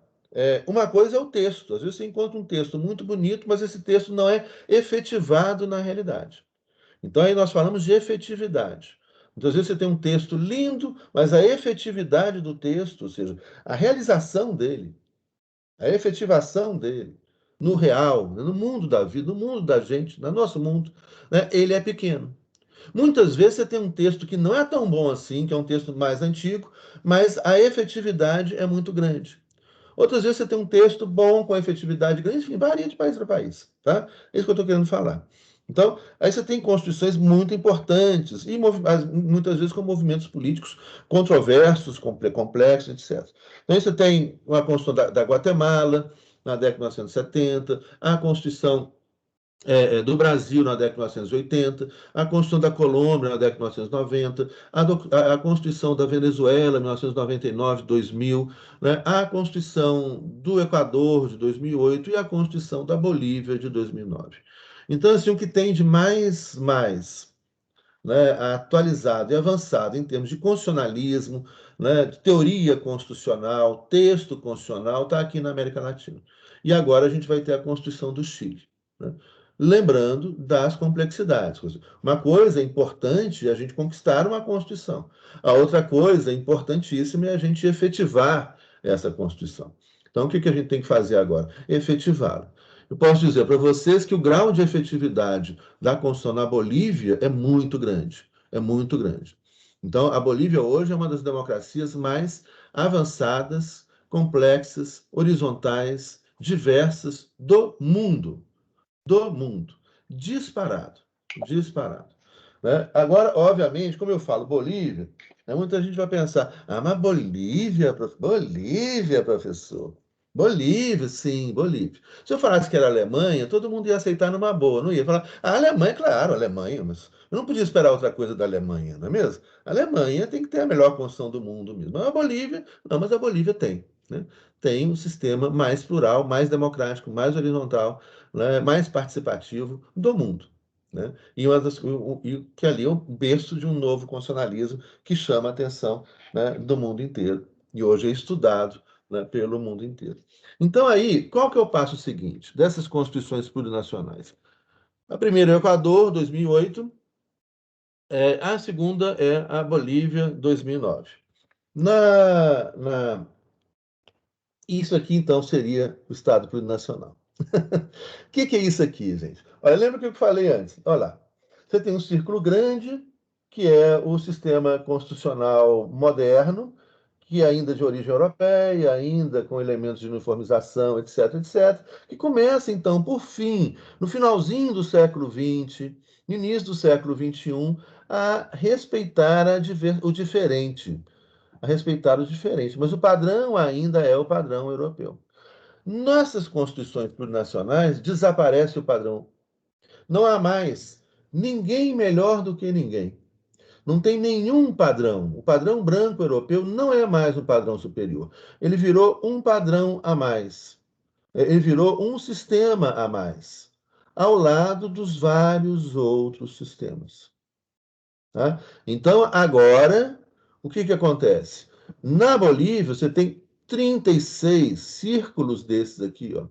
uma coisa é o texto. Às vezes você encontra um texto muito bonito, mas esse texto não é efetivado na realidade. Então, aí nós falamos de efetividade. Muitas vezes você tem um texto lindo, mas a efetividade do texto, ou seja, a realização dele, a efetivação dele, no real, no mundo da vida, no mundo da gente, no nosso mundo, né, ele é pequeno. Muitas vezes você tem um texto que não é tão bom assim, que é um texto mais antigo, mas a efetividade é muito grande. Outras vezes você tem um texto bom, com efetividade grande, enfim, varia de país para país, tá? É isso que eu estou querendo falar. Então, aí você tem constituições muito importantes, e muitas vezes com movimentos políticos controversos, complexos, etc. Então, aí você tem a Constituição da Guatemala, na década de 1970, a Constituição do Brasil na década de 1980, a Constituição da Colômbia na década de 1990, a Constituição da Venezuela, 1999, 2000, né, a Constituição do Equador, de 2008, e a Constituição da Bolívia, de 2009. Então, assim, o que tem de mais, né, atualizado e avançado em termos de constitucionalismo, né, de teoria constitucional, texto constitucional, está aqui na América Latina. E agora a gente vai ter a Constituição do Chile, né? Lembrando das complexidades. Uma coisa importante é a gente conquistar uma Constituição. A outra coisa importantíssima é a gente efetivar essa Constituição. Então, o que a gente tem que fazer agora? Efetivá-la. Eu posso dizer para vocês que o grau de efetividade da Constituição na Bolívia é muito grande. É muito grande. Então, a Bolívia hoje é uma das democracias mais avançadas, complexas, horizontais, diversas do mundo. Do mundo. Disparado. Disparado. Né? Agora, obviamente, como eu falo Bolívia, né, muita gente vai pensar, mas Bolívia, professor. Bolívia, sim, Bolívia. Se eu falasse que era Alemanha, todo mundo ia aceitar numa boa, não ia falar, a Alemanha, claro, Alemanha, mas eu não podia esperar outra coisa da Alemanha, não é mesmo? A Alemanha tem que ter a melhor Constituição do mundo mesmo. Mas a Bolívia, não, mas a Bolívia tem, né? Tem um sistema mais plural, mais democrático, mais horizontal, né, mais participativo do mundo, né? E que ali é o berço de um novo constitucionalismo que chama a atenção, né, do mundo inteiro. E hoje é estudado, né, pelo mundo inteiro. Então, aí, qual que é o passo seguinte dessas constituições plurinacionais? A primeira é o Equador, 2008. A segunda é a Bolívia, 2009. Isso aqui, então, seria o Estado plurinacional. O que é isso aqui, gente? Olha, lembra o que eu falei antes? Olha lá. Você tem um círculo grande, que é o sistema constitucional moderno, que é ainda de origem europeia, ainda com elementos de uniformização, etc., etc., que começa, então, por fim, no finalzinho do século XX, no início do século XXI, a respeitar o diferente, a respeitar o diferente. Mas o padrão ainda é o padrão europeu. Nossas constituições plurinacionais desaparece o padrão. Não há mais ninguém melhor do que ninguém. Não tem nenhum padrão. O padrão branco europeu não é mais um padrão superior. Ele virou um padrão a mais. Ele virou um sistema a mais, ao lado dos vários outros sistemas. Tá? Então, agora, o que acontece? Na Bolívia, você tem 36 círculos desses aqui, ó.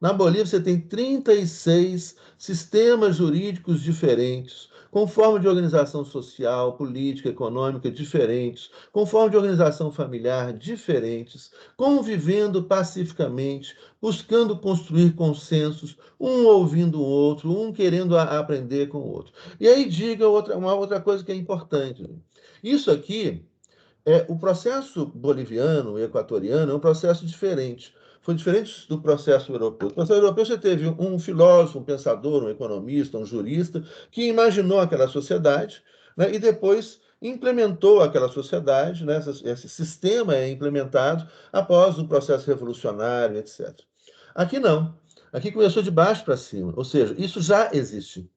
Na Bolívia, você tem 36 sistemas jurídicos diferentes, com forma de organização social, política, econômica diferentes, com forma de organização familiar diferentes, convivendo pacificamente, buscando construir consensos, um ouvindo o outro, um querendo aprender com o outro. E aí diga uma outra coisa que é importante. Isso aqui o processo boliviano e equatoriano é um processo diferente. Foi diferente do processo europeu. No processo europeu, você teve um filósofo, um pensador, um economista, um jurista, que imaginou aquela sociedade, né, e depois implementou aquela sociedade, né, esse sistema é implementado após o processo revolucionário, etc. Aqui não. Aqui começou de baixo para cima, ou seja, isso já existe.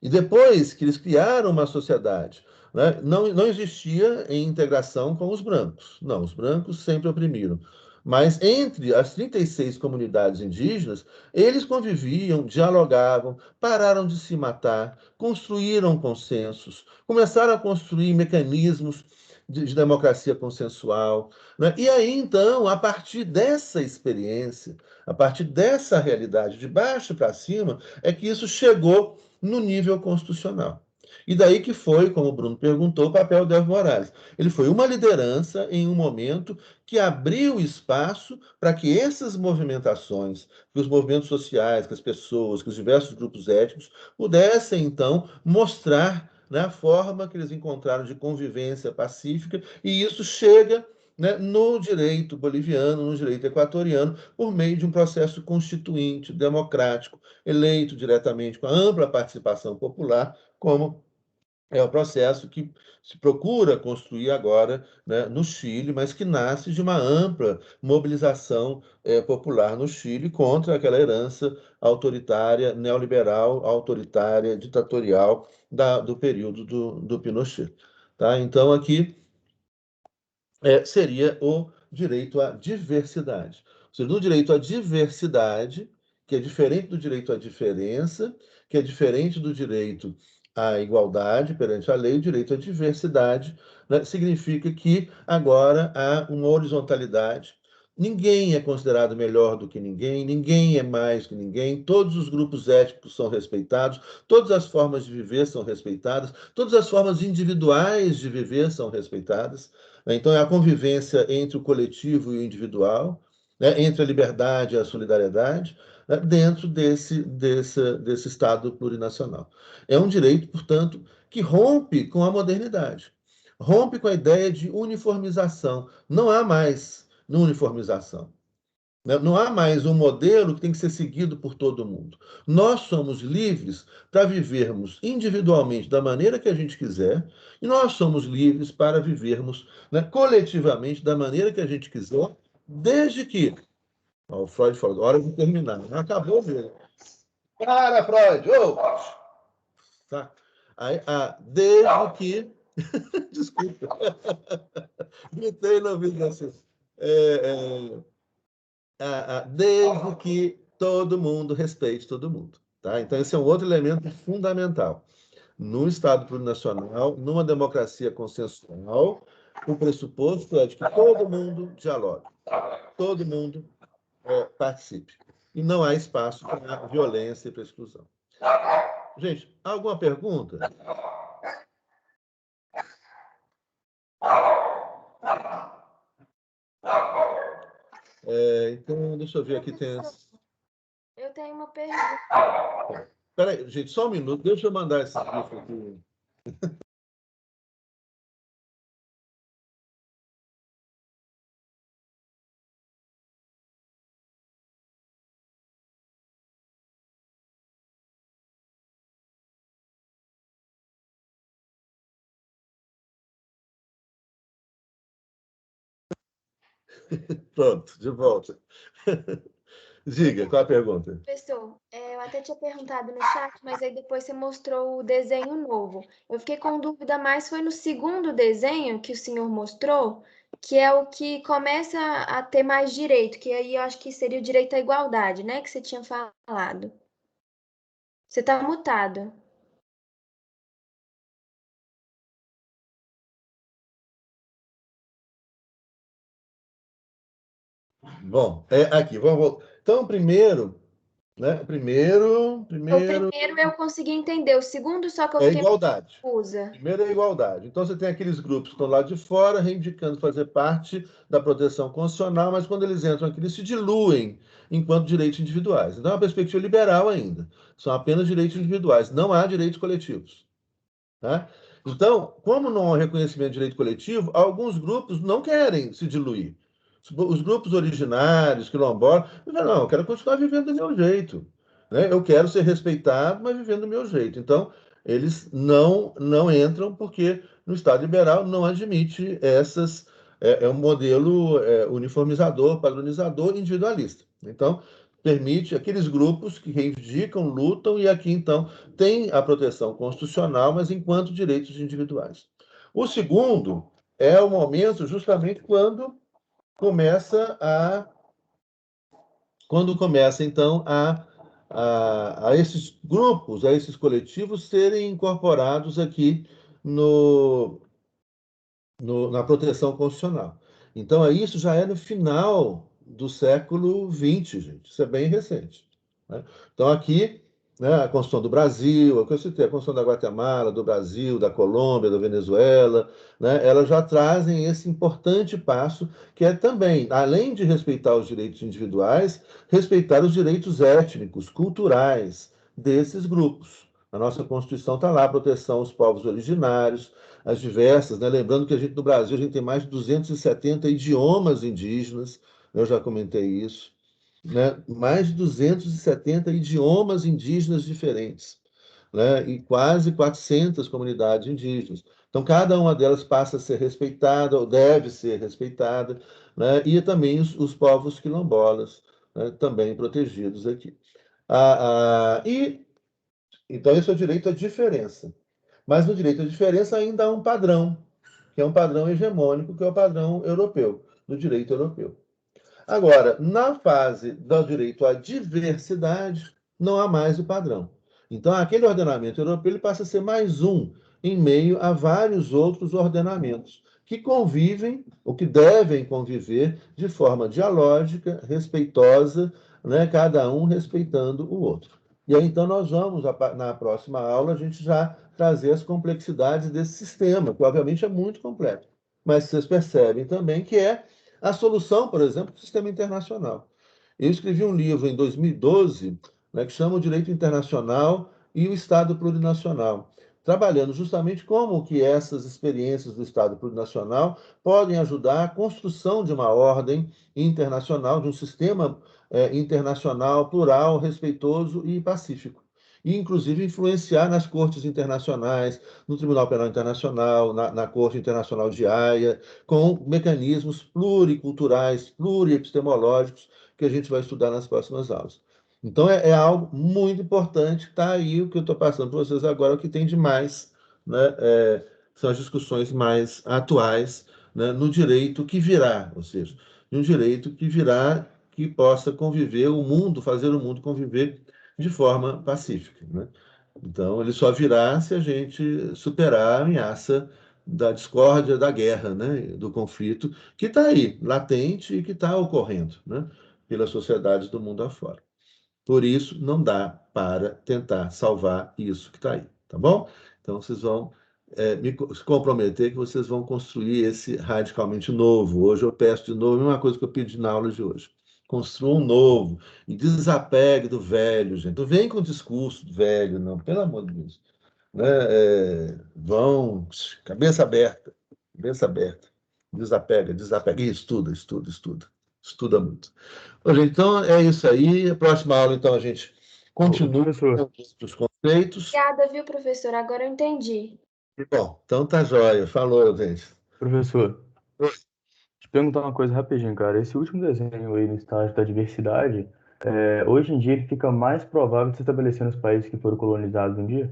E depois que eles criaram uma sociedade, né, não existia em integração com os brancos. Não, os brancos sempre oprimiram. Mas entre as 36 comunidades indígenas, eles conviviam, dialogavam, pararam de se matar, construíram consensos, começaram a construir mecanismos de democracia consensual. Né? E aí, então, a partir dessa experiência, a partir dessa realidade, de baixo para cima, é que isso chegou no nível constitucional. E daí que foi, como o Bruno perguntou, o papel do Evo Morales. Ele foi uma liderança em um momento que abriu espaço para que essas movimentações, que os movimentos sociais, que as pessoas, que os diversos grupos étnicos pudessem, então, mostrar, né, a forma que eles encontraram de convivência pacífica, e isso chega, né, no direito boliviano, no direito equatoriano, por meio de um processo constituinte, democrático, eleito diretamente com a ampla participação popular, como é o processo que se procura construir agora, né, no Chile, mas que nasce de uma ampla mobilização popular no Chile contra aquela herança autoritária, neoliberal, autoritária, ditatorial do período do Pinochet. Tá? Então, aqui seria o direito à diversidade. Ou seja, no direito à diversidade, que é diferente do direito à diferença, que é diferente do direito à igualdade perante a lei, o direito à diversidade, né, significa que agora há uma horizontalidade. Ninguém é considerado melhor do que ninguém, ninguém é mais que ninguém, todos os grupos étnicos são respeitados, todas as formas de viver são respeitadas, todas as formas individuais de viver são respeitadas. Então, é a convivência entre o coletivo e o individual, né, entre a liberdade e a solidariedade, né, dentro desse Estado plurinacional. É um direito, portanto, que rompe com a modernidade, rompe com a ideia de uniformização. Não há mais uniformização. Não há mais um modelo que tem que ser seguido por todo mundo. Nós somos livres para vivermos individualmente da maneira que a gente quiser, e nós somos livres para vivermos, né, coletivamente da maneira que a gente quiser, desde que. Ó, o Freud falou, hora de terminar. Acabou mesmo. Para, Freud! Oh! Tá. Aí, desde que. Desculpa. Gritei no ouvido assim. Desde que todo mundo respeite todo mundo. Tá? Então, esse é um outro elemento fundamental. No Estado plurinacional, numa democracia consensual, o pressuposto é de que todo mundo dialogue, todo mundo participe. E não há espaço para violência e para exclusão. Gente, alguma pergunta? Então, deixa eu ver aqui. Eu tenho uma pergunta. Espera aí, gente, só um minuto. Deixa eu mandar esse GIF aqui. Pronto, de volta. Diga, qual a pergunta? Professor, eu até tinha perguntado no chat, mas aí depois você mostrou o desenho novo. Eu fiquei com dúvida, mas foi no segundo desenho que o senhor mostrou, que é o que começa a ter mais direito, que aí eu acho que seria o direito à igualdade, né? Que você tinha falado. Você está mutado. Bom, aqui, vamos voltar. Então, primeiro, né? O primeiro eu consegui entender, o segundo só que eu é fiquei igualdade. confusa. Primeiro é igualdade. Então, você tem aqueles grupos que estão lá de fora, reivindicando fazer parte da proteção constitucional, mas quando eles entram aqui, eles se diluem enquanto direitos individuais. Então, é uma perspectiva liberal ainda. São apenas direitos individuais, não há direitos coletivos. Tá? Então, como não há reconhecimento de direito coletivo, alguns grupos não querem se diluir. Os grupos originários, quilombolas, não, eu quero continuar vivendo do meu jeito. Né? Eu quero ser respeitado, mas vivendo do meu jeito. Então, eles não entram porque no Estado liberal não admite essas. É um modelo uniformizador, padronizador, individualista. Então, permite aqueles grupos que reivindicam, lutam, e aqui, então, tem a proteção constitucional, mas enquanto direitos individuais. O segundo é o momento justamente quando começa então a esses grupos, a esses coletivos serem incorporados aqui na proteção constitucional. Então, isso já é no final do século XX, gente. Isso é bem recente. Né? Então, aqui, né, a Constituição do Brasil, a que eu citei, a Constituição da Guatemala, do Brasil, da Colômbia, da Venezuela, né, elas já trazem esse importante passo, que é também, além de respeitar os direitos individuais, respeitar os direitos étnicos, culturais desses grupos. A nossa Constituição está lá, a proteção aos povos originários, as diversas, né? Lembrando que no Brasil a gente tem mais de 270 idiomas indígenas, eu já comentei isso, né? Mais de 270 idiomas indígenas diferentes, né? E quase 400 comunidades indígenas. Então, cada uma delas passa a ser respeitada, ou deve ser respeitada, né? E também os povos quilombolas, né? Também protegidos aqui. Então, esse é o direito à diferença. Mas no direito à diferença ainda há um padrão, que é um padrão hegemônico, que é o padrão europeu, do direito europeu. Agora, na fase do direito à diversidade, não há mais o padrão. Então, aquele ordenamento europeu ele passa a ser mais um em meio a vários outros ordenamentos que convivem, ou que devem conviver, de forma dialógica, respeitosa, né, cada um respeitando o outro. E aí, então, nós vamos, na próxima aula, a gente já trazer as complexidades desse sistema, que obviamente é muito complexo. Mas vocês percebem também que é a solução, por exemplo, do sistema internacional. Eu escrevi um livro em 2012, né, que chama O Direito Internacional e o Estado Plurinacional, trabalhando justamente como que essas experiências do Estado Plurinacional podem ajudar a construção de uma ordem internacional, de um sistema internacional plural, respeitoso e pacífico. E, inclusive, influenciar nas cortes internacionais, no Tribunal Penal Internacional, na Corte Internacional de Haia, com mecanismos pluriculturais, pluriepistemológicos, que a gente vai estudar nas próximas aulas. Então, é algo muito importante, que está aí o que eu estou passando para vocês agora, o que tem de mais, né, são as discussões mais atuais, né, no direito que virá, ou seja, de um direito que virá, que possa conviver o mundo, fazer o mundo conviver de forma pacífica. Né? Então, ele só virá se a gente superar a ameaça da discórdia, da guerra, né? Do conflito, que está aí, latente e que está ocorrendo, né? Pelas sociedades do mundo afora. Por isso, não dá para tentar salvar isso que está aí, tá bom? Então, vocês vão se comprometer que vocês vão construir esse radicalmente novo. Hoje eu peço de novo a mesma coisa que eu pedi na aula de hoje. Construa um novo e desapegue do velho, gente. Não vem com discurso velho, não, pelo amor de Deus. Né? Vão, cabeça aberta, desapega, e estuda, estuda, estuda, estuda muito. Bom, gente, então é isso aí. A próxima aula, então, a gente continua com os conceitos. Obrigada, viu, professor? Agora eu entendi. Bom, então tá jóia. Falou, gente. Professor, te perguntar uma coisa rapidinho, cara. Esse último desenho aí no estágio da diversidade, hoje em dia ele fica mais provável de se estabelecer nos países que foram colonizados um dia?